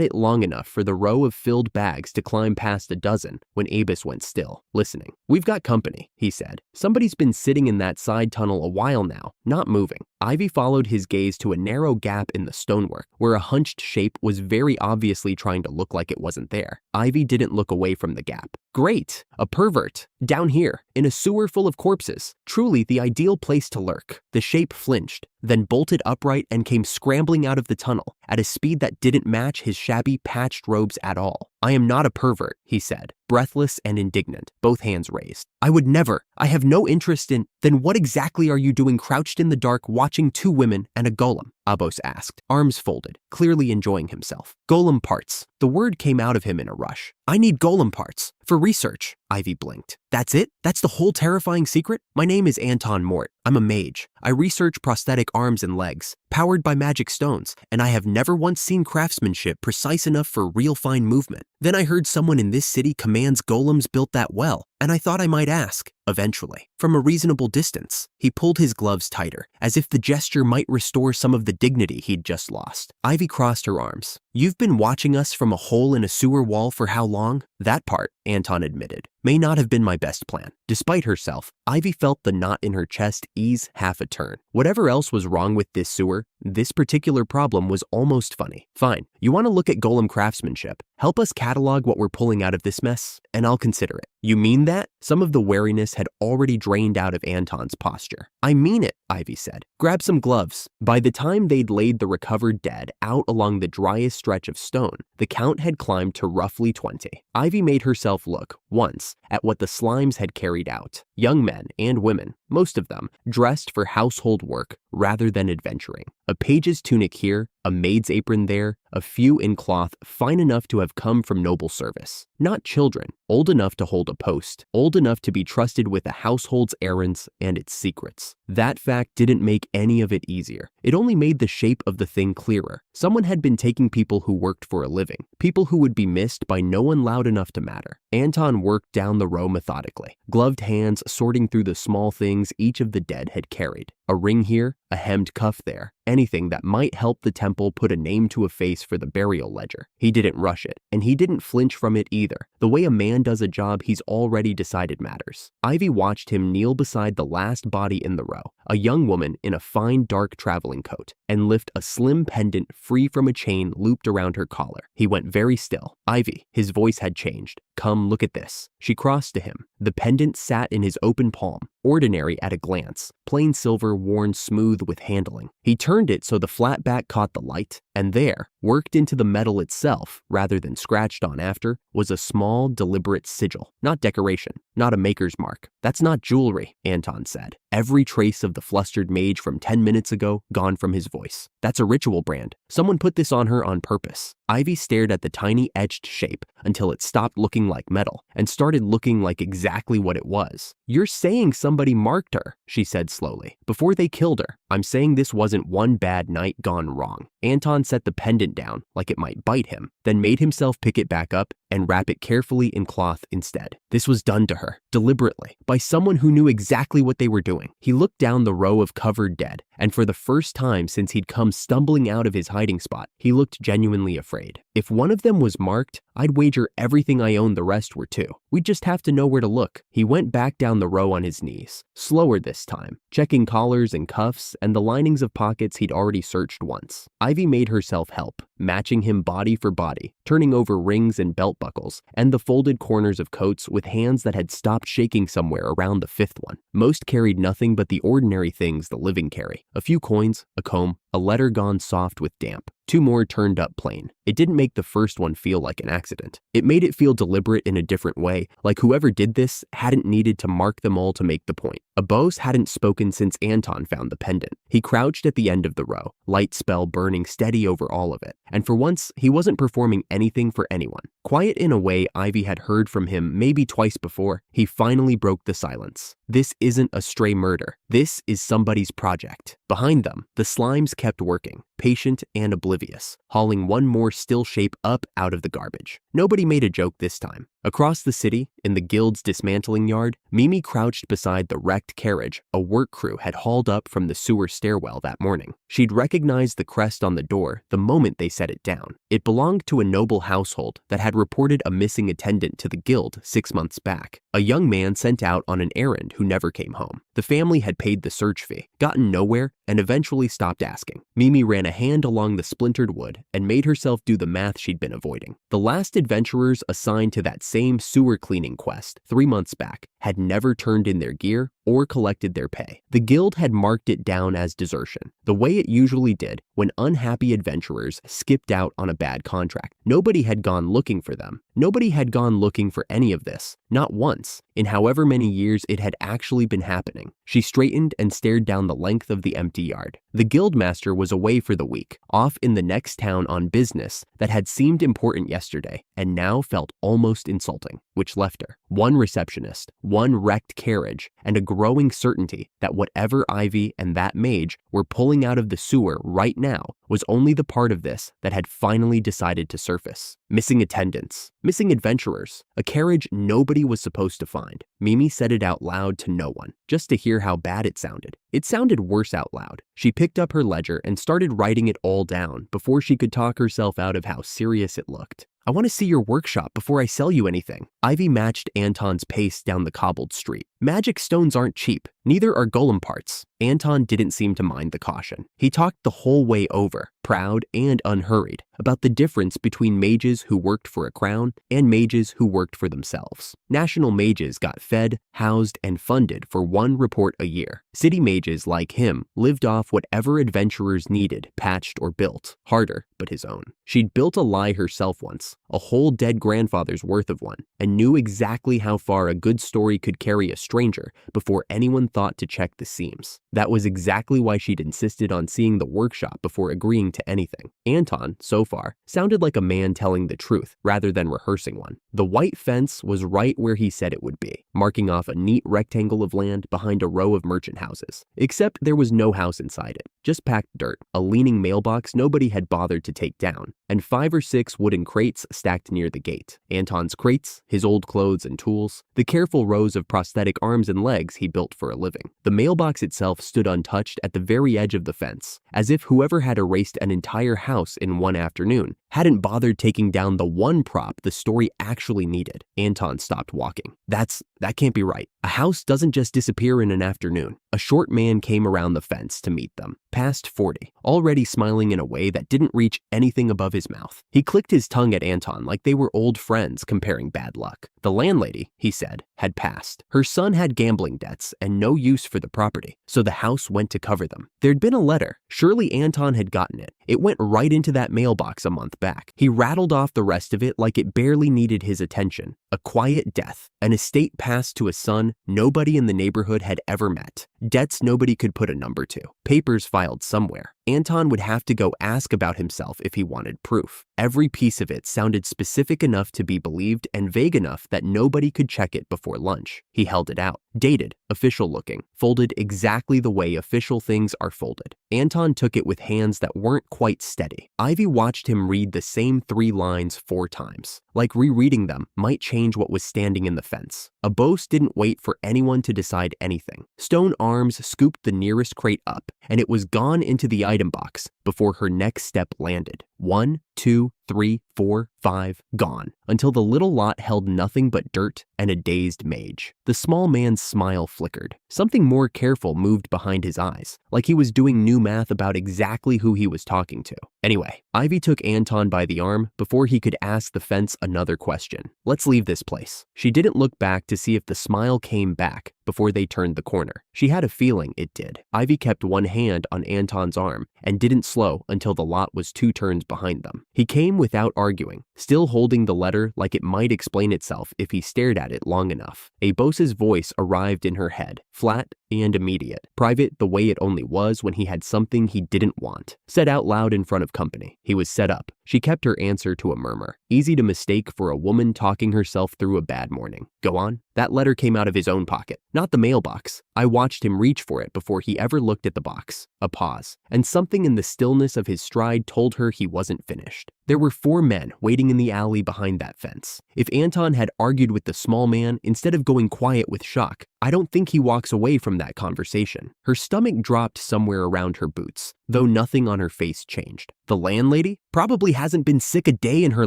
it long enough for the row of filled bags to climb past a dozen when Abos went still, listening. "We've got company," he said. "Somebody's been sitting in that side tunnel a while now, not moving." Ivy followed his gaze to a narrow gap in the stonework, where a hunched shape was very obviously trying to look like it wasn't there. Ivy didn't look away from the gap. "Great! A pervert! Down here, in a sewer full of corpses. Truly the ideal place to lurk." The shape flinched, then bolted upright and came scrambling out of the tunnel at a speed that didn't match his shabby, patched robes at all. "I am not a pervert," he said, breathless and indignant, both hands raised. "I would never. I have no interest in—" "Then what exactly are you doing crouched in the dark watching two women and a golem?" Abos asked, arms folded, clearly enjoying himself. "Golem parts." The word came out of him in a rush. "I need golem parts. For research." Ivy blinked. "That's it? That's the whole terrifying secret? My name is Anton Mort. I'm a mage. I research prosthetic arms and legs, powered by magic stones, and I have never once seen craftsmanship precise enough for real fine movement. Then I heard someone in this city commands golems built that well, and I thought I might ask, eventually, from a reasonable distance." He pulled his gloves tighter, as if the gesture might restore some of the dignity he'd just lost. Ivy crossed her arms. "You've been watching us from a hole in a sewer wall for how long?" "That part," Anton admitted, "may not have been my best plan." Despite herself, Ivy felt the knot in her chest ease half a turn. Whatever else was wrong with this sewer, this particular problem was almost funny. "Fine, you want to look at golem craftsmanship. Help us catalog what we're pulling out of this mess, and I'll consider it." "You mean that?" Some of the wariness had already drained out of Anton's posture. "I mean it," Ivy said. "Grab some gloves." By the time they'd laid the recovered dead out along the driest stretch of stone, the count had climbed to roughly 20. Ivy made herself look, once, at what the slimes had carried out. Young men and women, most of them, dressed for household work rather than adventuring. A page's tunic here, a maid's apron there, a few in cloth fine enough to have come from noble service. Not children, old enough to hold a post, old enough to be trusted with a household's errands and its secrets. That fact didn't make any of it easier. It only made the shape of the thing clearer. Someone had been taking people who worked for a living, people who would be missed by no one loud enough to matter. Anton worked down the row methodically, gloved hands sorting through the small things each of the dead had carried. A ring here, a hemmed cuff there, anything that might help the temple put a name to a face for the burial ledger. He didn't rush it, and he didn't flinch from it either, the way a man does a job he's already decided matters. Ivy watched him kneel beside the last body in the row, a young woman in a fine dark traveling coat, and lift a slim pendant free from a chain looped around her collar. He went very still. "Ivy," his voice had changed. "Come look at this." She crossed to him. The pendant sat in his open palm, ordinary at a glance, plain silver worn smooth with handling. He turned it so the flat back caught the light, and there, worked into the metal itself, rather than scratched on after, was a small, deliberate sigil. Not decoration, not a maker's mark. "That's not jewelry," Anton said. Every trace of the flustered mage from 10 minutes ago gone from his voice. "That's a ritual brand. Someone put this on her on purpose." Ivy stared at the tiny etched shape until it stopped looking like metal and started looking like exactly what it was. "You're saying somebody marked her," she said slowly, "before they killed her." "I'm saying this wasn't one bad night gone wrong." Anton set the pendant down like it might bite him, then made himself pick it back up and wrap it carefully in cloth instead. This was done to her, deliberately, by someone who knew exactly what they were doing. He looked down the row of covered dead, and for the first time since he'd come stumbling out of his hiding spot, he looked genuinely afraid. "If one of them was marked, I'd wager everything I owned the rest were too. We'd just have to know where to look." He went back down the row on his knees, slower this time, checking collars and cuffs and the linings of pockets he'd already searched once. Ivy made herself help, matching him body for body, turning over rings and belt buckles and the folded corners of coats with hands that had stopped shaking somewhere around the fifth one. Most carried nothing but the ordinary things the living carry: a few coins, a comb, a letter gone soft with damp. 2 more turned up plain. It didn't make the first one feel like an accident. It made it feel deliberate in a different way, like whoever did this hadn't needed to mark them all to make the point. Abos hadn't spoken since Anton found the pendant. He crouched at the end of the row, light spell burning steady over all of it, and for once, he wasn't performing anything for anyone. Quiet in a way Ivy had heard from him maybe twice before, he finally broke the silence. This isn't a stray murder. This is somebody's project. Behind them, the slimes kept working, patient and oblivious, hauling one more still shape up out of the garbage. Nobody made a joke this time. Across the city, in the guild's dismantling yard, Mimi crouched beside the wrecked carriage a work crew had hauled up from the sewer stairwell that morning. She'd recognized the crest on the door the moment they set it down. It belonged to a noble household that had reported a missing attendant to the guild 6 months back, a young man sent out on an errand who never came home. The family had paid the search fee, gotten nowhere, and eventually stopped asking. Mimi ran a hand along the splintered wood and made herself do the math she'd been avoiding. The last adventurers assigned to that same sewer cleaning quest 3 months back had never turned in their gear or collected their pay. The guild had marked it down as desertion, the way it usually did when unhappy adventurers skipped out on a bad contract. Nobody had gone looking for them. Nobody had gone looking for any of this, not once, in however many years it had actually been happening. She straightened and stared down the length of the empty yard. The guildmaster was away for the week, off in the next town on business that had seemed important yesterday and now felt almost insulting, which left her one receptionist, one wrecked carriage, and a growing certainty that whatever Ivy and that mage were pulling out of the sewer right now was only the part of this that had finally decided to surface. Missing attendants, missing adventurers, a carriage nobody was supposed to find. Mimi said it out loud to no one, just to hear how bad it sounded. It sounded worse out loud. She picked up her ledger and started writing it all down before she could talk herself out of how serious it looked. I want to see your workshop before I sell you anything. Ivy matched Anton's pace down the cobbled street. Magic stones aren't cheap, neither are golem parts. Anton didn't seem to mind the caution. He talked the whole way over, proud and unhurried, about the difference between mages who worked for a crown and mages who worked for themselves. National mages got fed, housed, and funded for one report a year. City mages like him lived off whatever adventurers needed, patched or built, harder but his own. She'd built a lie herself once, a whole dead grandfather's worth of one, and knew exactly how far a good story could carry a stranger before anyone thought to check the seams. That was exactly why she'd insisted on seeing the workshop before agreeing to anything. Anton, so far, sounded like a man telling the truth rather than rehearsing one. The white fence was right where he said it would be, marking off a neat rectangle of land behind a row of merchant houses. Except there was no house inside it, just packed dirt, a leaning mailbox nobody had bothered to take down, and 5 or 6 wooden crates stacked near the gate. Anton's crates, his old clothes and tools, the careful rows of prosthetic arms and legs he built for a living. The mailbox itself stood untouched at the very edge of the fence, as if whoever had erased an entire house in one afternoon hadn't bothered taking down the one prop the story actually needed. Anton stopped walking. That can't be right. A house doesn't just disappear in an afternoon. A short man came around the fence to meet them, past 40, already smiling in a way that didn't reach anything above his mouth. He clicked his tongue at Anton like they were old friends comparing bad luck. The landlady, he said, had passed. Her son had gambling debts and no use for the property, so the house went to cover them. There'd been a letter. Surely Anton had gotten it. It went right into that mailbox a month back. He rattled off the rest of it like it barely needed his attention. A quiet death, an estate passed to a son nobody in the neighborhood had ever met, debts nobody could put a number to, papers filed somewhere. Anton would have to go ask about himself if he wanted proof. Every piece of it sounded specific enough to be believed and vague enough that nobody could check it before lunch. He held it out, dated, official looking, folded exactly the way official things are folded. Anton took it with hands that weren't quite steady. Ivy watched him read the same 3 lines 4 times, like rereading them might change what was standing in the fence. Abos didn't wait for anyone to decide anything. Stone arms scooped the nearest crate up, and it was gone into the item box before her next step landed. 1, 2, 3, 4, 5, gone, until the little lot held nothing but dirt and a dazed mage. The small man's smile flickered. Something more careful moved behind his eyes, like he was doing new math about exactly who he was talking to. Anyway, Ivy took Anton by the arm before he could ask the fence another question. Let's leave this place. She didn't look back to see if the smile came back before they turned the corner. She had a feeling it did. Ivy kept one hand on Anton's arm and didn't slow slow until the lot was 2 turns behind them. He came without arguing, still holding the letter like it might explain itself if he stared at it long enough. A boss's voice arrived in her head, flat and immediate, private the way it only was when he had something he didn't want. Said out loud in front of company. He was set up. She kept her answer to a murmur, easy to mistake for a woman talking herself through a bad morning. Go on. That letter came out of his own pocket, not the mailbox. I watched him reach for it before he ever looked at the box. A pause, and something in the stillness of his stride told her he wasn't finished. There were 4 men waiting in the alley behind that fence. If Anton had argued with the small man instead of going quiet with shock, I don't think he walks away from that conversation. Her stomach dropped somewhere around her boots, though nothing on her face changed. The landlady probably hasn't been sick a day in her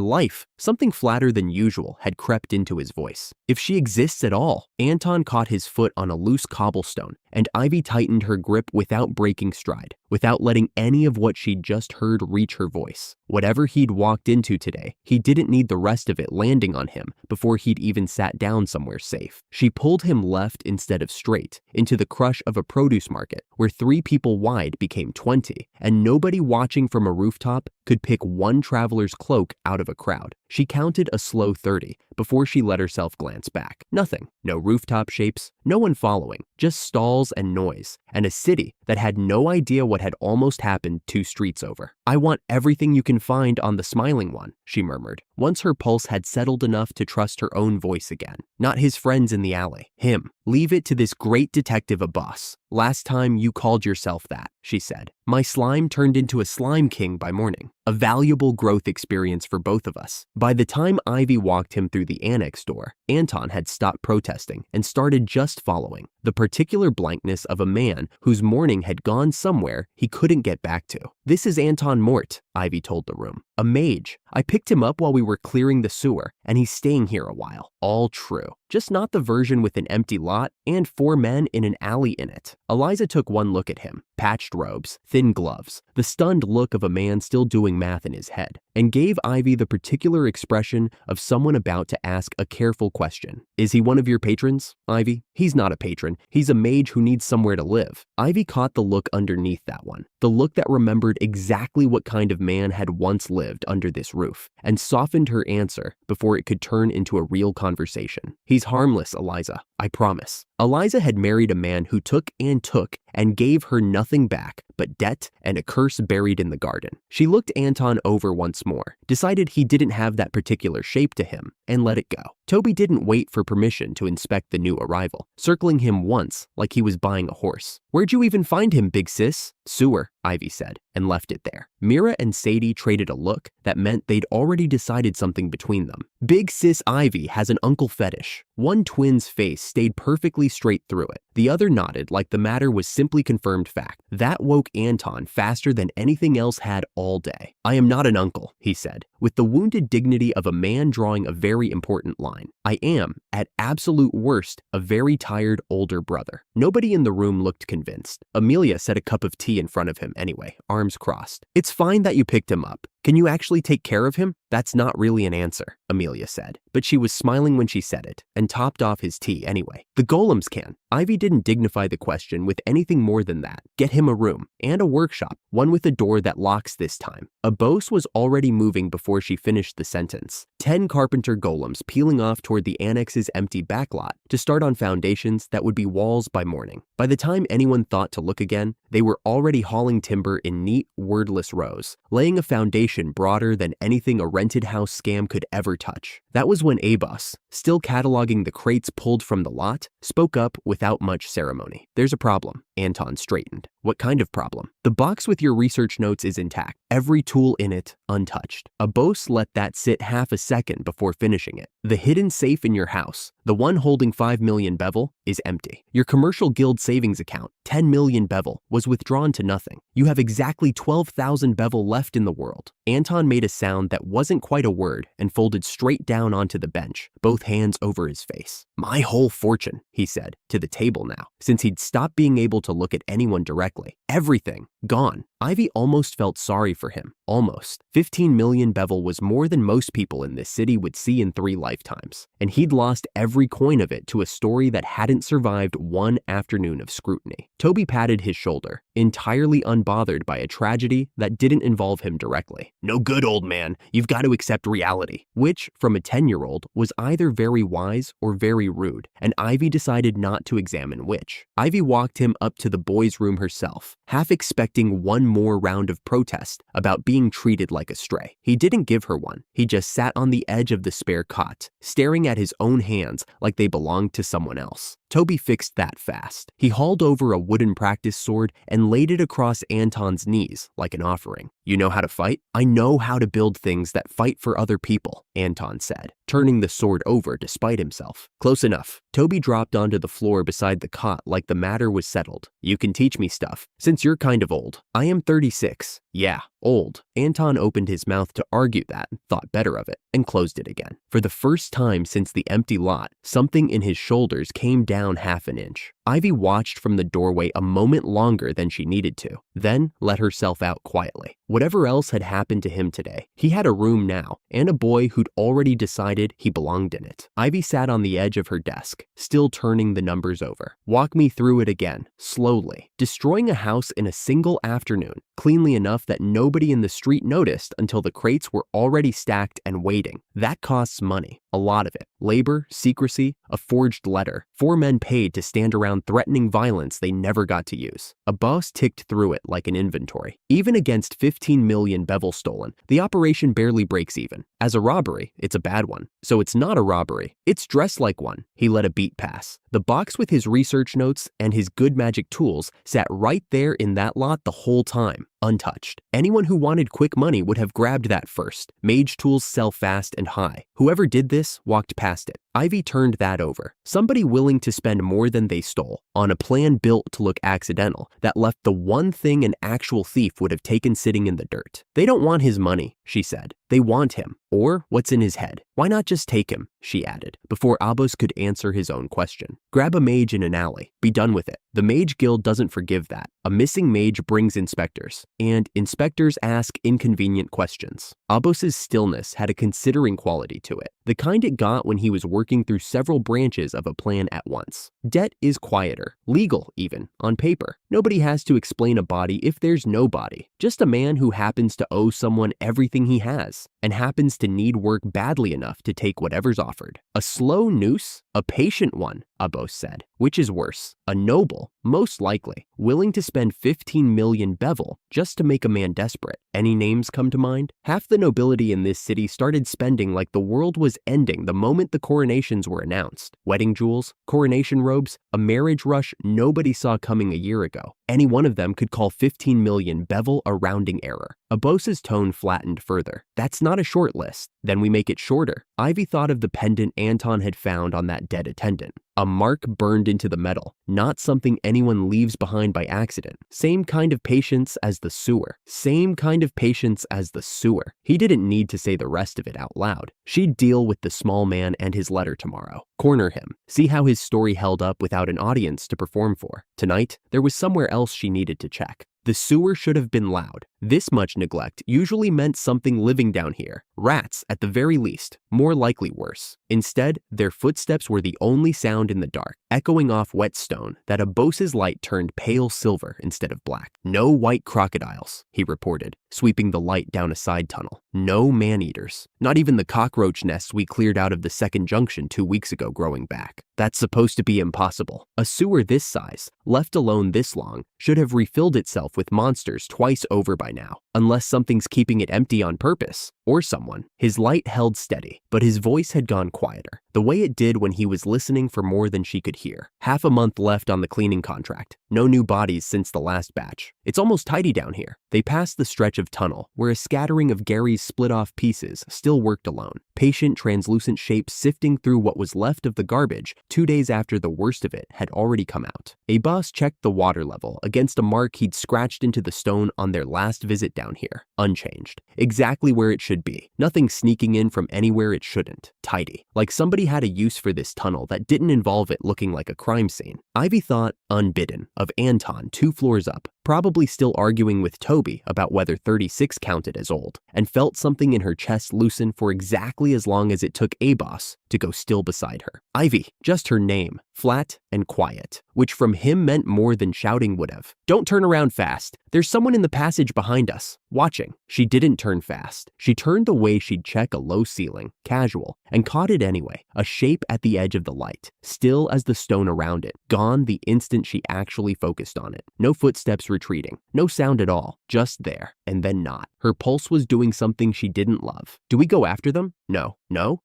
life. Something flatter than usual had crept into his voice. If she exists at all. Anton caught his foot on a loose cobblestone, and Ivy tightened her grip without breaking stride, without letting any of what she'd just heard reach her voice. Whatever he'd walked into today, he didn't need the rest of it landing on him before he'd even sat down somewhere safe. She pulled him left instead of straight, into the crush of a produce market where 3 people wide became 20, and nobody watching from a rooftop could pick one traveler's cloak out of a crowd. She counted a slow 30 before she let herself glance back. Nothing. No rooftop shapes, no one following, just stalls and noise, and a city that had no idea what had almost happened 2 streets over. I want everything you can find on the smiling one, she murmured, once her pulse had settled enough to trust her own voice again. Not his friends in the alley. Him. Leave it to this great detective a boss. Last time you called yourself that, she said. My slime turned into a slime king by morning. A valuable growth experience for both of us. By the time Ivy walked him through the annex door, Anton had stopped protesting and started just following, the particular blankness of a man whose morning had gone somewhere he couldn't get back to. This is Anton Mort, Ivy told the room. A mage. I picked him up while we were clearing the sewer, and he's staying here a while. All true. Just not the version with an empty lot and 4 men in an alley in it. Eliza took one look at him. Patched robes, thin gloves, the stunned look of a man still doing math in his head, and gave Ivy the particular expression of someone about to ask a careful question. Is he one of your patrons, Ivy? He's not a patron. He's a mage who needs somewhere to live. Ivy caught the look underneath that one, the look that remembered exactly what kind of man had once lived under this roof, and softened her answer before it could turn into a real conversation. He's harmless, Eliza. I promise. Eliza had married a man who took and gave her nothing back but debt and a curse buried in the garden. She looked Anton over once more, decided he didn't have that particular shape to him, and let it go. Toby didn't wait for permission to inspect the new arrival, circling him once like he was buying a horse. Where'd you even find him, big sis? Sewer, Ivy said, and left it there. Mira and Sadie traded a look that meant they'd already decided something between them. Big sis Ivy has an uncle fetish. One twin's face stayed perfectly straight through it. The other nodded like the matter was simply confirmed fact. That woke Anton faster than anything else had all day. I am not an uncle, he said, with the wounded dignity of a man drawing a very important line. I am, at absolute worst, a very tired older brother. Nobody in the room looked convinced. Amelia set a cup of tea in front of him anyway, arms crossed. It's fine that you picked him up. Can you actually take care of him? That's not really an answer, Amelia said, but she was smiling when she said it, and topped off his tea anyway. The Golems can. Ivy didn't dignify the question with anything more than that. Get him a room, and a workshop, one with a door that locks this time. A boss was already moving before she finished the sentence. 10 carpenter golems peeling off toward the annex's empty backlot to start on foundations that would be walls by morning. By the time anyone thought to look again, they were already hauling timber in neat, wordless rows, laying a foundation broader than anything a rented house scam could ever touch. That was when A-Boss, still cataloging the crates pulled from the lot, spoke up without much ceremony. There's a problem. Anton straightened. What kind of problem? The box with your research notes is intact, every tool in it untouched. A boss let that sit half a second before finishing it. The hidden safe in your house, the one holding 5 million bevel, is empty. Your commercial guild savings account, 10 million bevel, was withdrawn to nothing. You have exactly 12,000 bevel left in the world. Anton made a sound that wasn't quite a word and folded straight down onto the bench, both hands over his face. My whole fortune, he said, to the table now, since he'd stopped being able to look at anyone directly. Everything, gone. Ivy almost felt sorry for him. Almost. 15 million bevel was more than most people in this city would see in 3 lifetimes, and he'd lost every coin of it to a story that hadn't survived one afternoon of scrutiny. Toby patted his shoulder, entirely unbothered by a tragedy that didn't involve him directly. "No good, old man. You've got to accept reality," which, from a 10-year-old, was either very wise or very rude, and Ivy decided not to examine which. Ivy walked him up to the boys' room herself, half expecting one more round of protest about being treated like a stray. He didn't give her one. He just sat on the edge of the spare cot, staring at his own hands like they belonged to someone else. Toby fixed that fast. He hauled over a wooden practice sword and laid it across Anton's knees like an offering. "You know how to fight?" "I know how to build things that fight for other people," Anton said, turning the sword over despite himself. "Close enough." Toby dropped onto the floor beside the cot like the matter was settled. "You can teach me stuff, since you're kind of old." "I am 36. "Yeah, old." Anton opened his mouth to argue that, thought better of it, and closed it again. For the first time since the empty lot, something in his shoulders came down half an inch. Ivy watched from the doorway a moment longer than she needed to, then let herself out quietly. Whatever else had happened to him today, he had a room now, and a boy who'd already decided he belonged in it. Ivy sat on the edge of her desk, still turning the numbers over. "Walk me through it again, slowly." Destroying a house in a single afternoon, cleanly enough that nobody in the street noticed until the crates were already stacked and waiting. That costs money, a lot of it. Labor, secrecy, a forged letter. 4 men paid to stand around threatening violence they never got to use. A boss ticked through it like an inventory. Even against 15 million bevel stolen, the operation barely breaks even. As a robbery, it's a bad one. So it's not a robbery. It's dressed like one. He let a beat pass. The box with his research notes and his good magic tools sat right there in that lot the whole time, untouched. Anyone who wanted quick money would have grabbed that first. Mage tools sell fast and high. Whoever did this walked past it. Ivy turned that over. Somebody willing to spend more than they stole, on a plan built to look accidental, that left the one thing an actual thief would have taken sitting in the dirt. "They don't want his money," she said. "They want him, or what's in his head. Why not just take him?" she added, before Abos could answer his own question. "Grab a mage in an alley. Be done with it. The Mage Guild doesn't forgive that. A missing mage brings inspectors, and inspectors ask inconvenient questions." Abos's stillness had a considering quality to it, the kind it got when he was working through several branches of a plan at once. Debt is quieter, legal even, on paper. Nobody has to explain a body if there's no body. Just a man who happens to owe someone everything he has, and happens to need work badly enough to take whatever's offered. "A slow noose? A patient one," Abos said. "Which is worse? A noble, most likely, willing to spend 15 million bevel just to make a man desperate." Any names come to mind? Half the nobility in this city started spending like the world was ending the moment the coronations were announced. Wedding jewels, coronation robes, a marriage rush nobody saw coming a year ago. Any one of them could call 15 million bevel a rounding error. Abos's tone flattened further. "That's not a short list. Then we make it shorter." Ivy thought of the pendant Anton had found on that dead attendant. A mark burned into the metal, not something anyone leaves behind by accident. Same kind of patience as the sewer. Same kind of patience as the sewer. He didn't need to say the rest of it out loud. She'd deal with the small man and his letter tomorrow. Corner him. See how his story held up without an audience to perform for. Tonight, there was somewhere else she needed to check. The sewer should have been loud. This much neglect usually meant something living down here. Rats, at the very least, more likely worse. Instead, their footsteps were the only sound in the dark, echoing off wet stone that Abos's light turned pale silver instead of black. "No white crocodiles," he reported, sweeping the light down a side tunnel. "No man-eaters. Not even the cockroach nests we cleared out of the second junction 2 weeks ago growing back. That's supposed to be impossible. A sewer this size, left alone this long, should have refilled itself with monsters twice over by now, unless something's keeping it empty on purpose, or someone." His light held steady, but his voice had gone quieter, the way it did when he was listening for more than she could hear. "Half a month left on the cleaning contract. No new bodies since the last batch. It's almost tidy down here." They passed the stretch of tunnel, where a scattering of Gary's split-off pieces still worked alone. Patient, translucent shapes sifting through what was left of the garbage 2 days after the worst of it had already come out. A boss checked the water level against a mark he'd scratched into the stone on their last visit down here. Unchanged. Exactly where it should be. Nothing sneaking in from anywhere it shouldn't. Tidy. Like somebody had a use for this tunnel that didn't involve it looking like a crime scene. Ivy thought, unbidden, of Anton 2 floors up, probably still arguing with Toby about whether 36 counted as old, and felt something in her chest loosen for exactly as long as it took A-Boss to go still beside her. Ivy, just her name, flat and quiet, which from him meant more than shouting would have. Don't turn around fast. There's someone in the passage behind us, watching. She didn't turn fast. She turned the way she'd check a low ceiling, casual, and caught it anyway, a shape at the edge of the light, still as the stone around it, gone the instant she actually focused on it. No footsteps retreating, no sound at all, just there, and then not. Her pulse was doing something she didn't love. Do we go after them? No.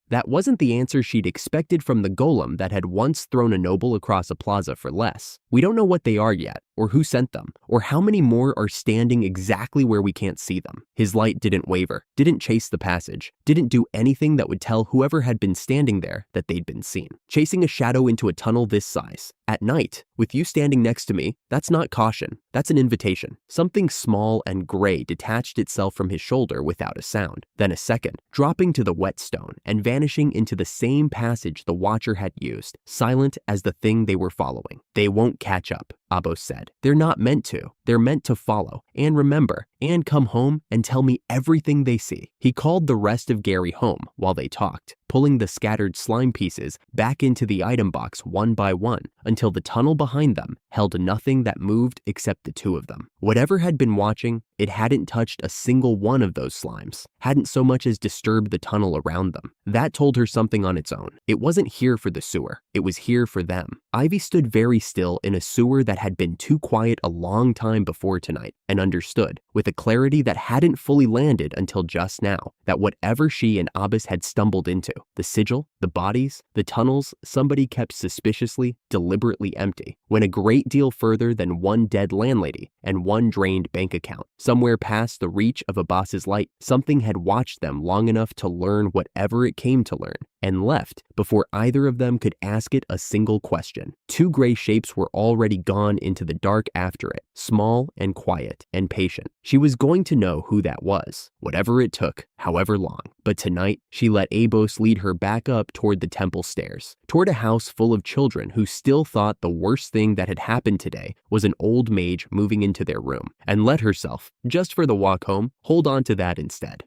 That wasn't the answer she'd expected from the golem that had once thrown a noble across a plaza for less. We don't know what they are yet, or who sent them, or how many more are standing exactly where we can't see them. His light didn't waver, didn't chase the passage, didn't do anything that would tell whoever had been standing there that they'd been seen. Chasing a shadow into a tunnel this size, at night, with you standing next to me, that's not caution, that's an invitation. Something small and gray detached itself from his shoulder without a sound. Then a second, dropping to the whetstone and vanishing into the same passage the Watcher had used, silent as the thing they were following. They won't catch up, Abos said. They're not meant to. They're meant to follow, and remember, and come home and tell me everything they see. He called the rest of Gary home while they talked, pulling the scattered slime pieces back into the item box one by one until the tunnel behind them held nothing that moved except the two of them. Whatever had been watching, it hadn't touched a single one of those slimes, hadn't so much as disturbed the tunnel around them. That told her something on its own. It wasn't here for the sewer, it was here for them. Ivy stood very still in a sewer that had been too quiet a long time before tonight, and understood, with a clarity that hadn't fully landed until just now, that whatever she and Abbas had stumbled into, the sigil, the bodies, the tunnels somebody kept suspiciously, deliberately empty, went a great deal further than one dead landlady and one drained bank account. Somewhere past the reach of Abbas's light, something had watched them long enough to learn whatever it came to learn, and left before either of them could ask it a single question. Two gray shapes were already gone into the dark after it, small and quiet and patient. She was going to know who that was, whatever it took, however long. But tonight, she let Abos lead her back up toward the temple stairs, toward a house full of children who still thought the worst thing that had happened today was an old mage moving into their room, and let herself, just for the walk home, hold on to that instead.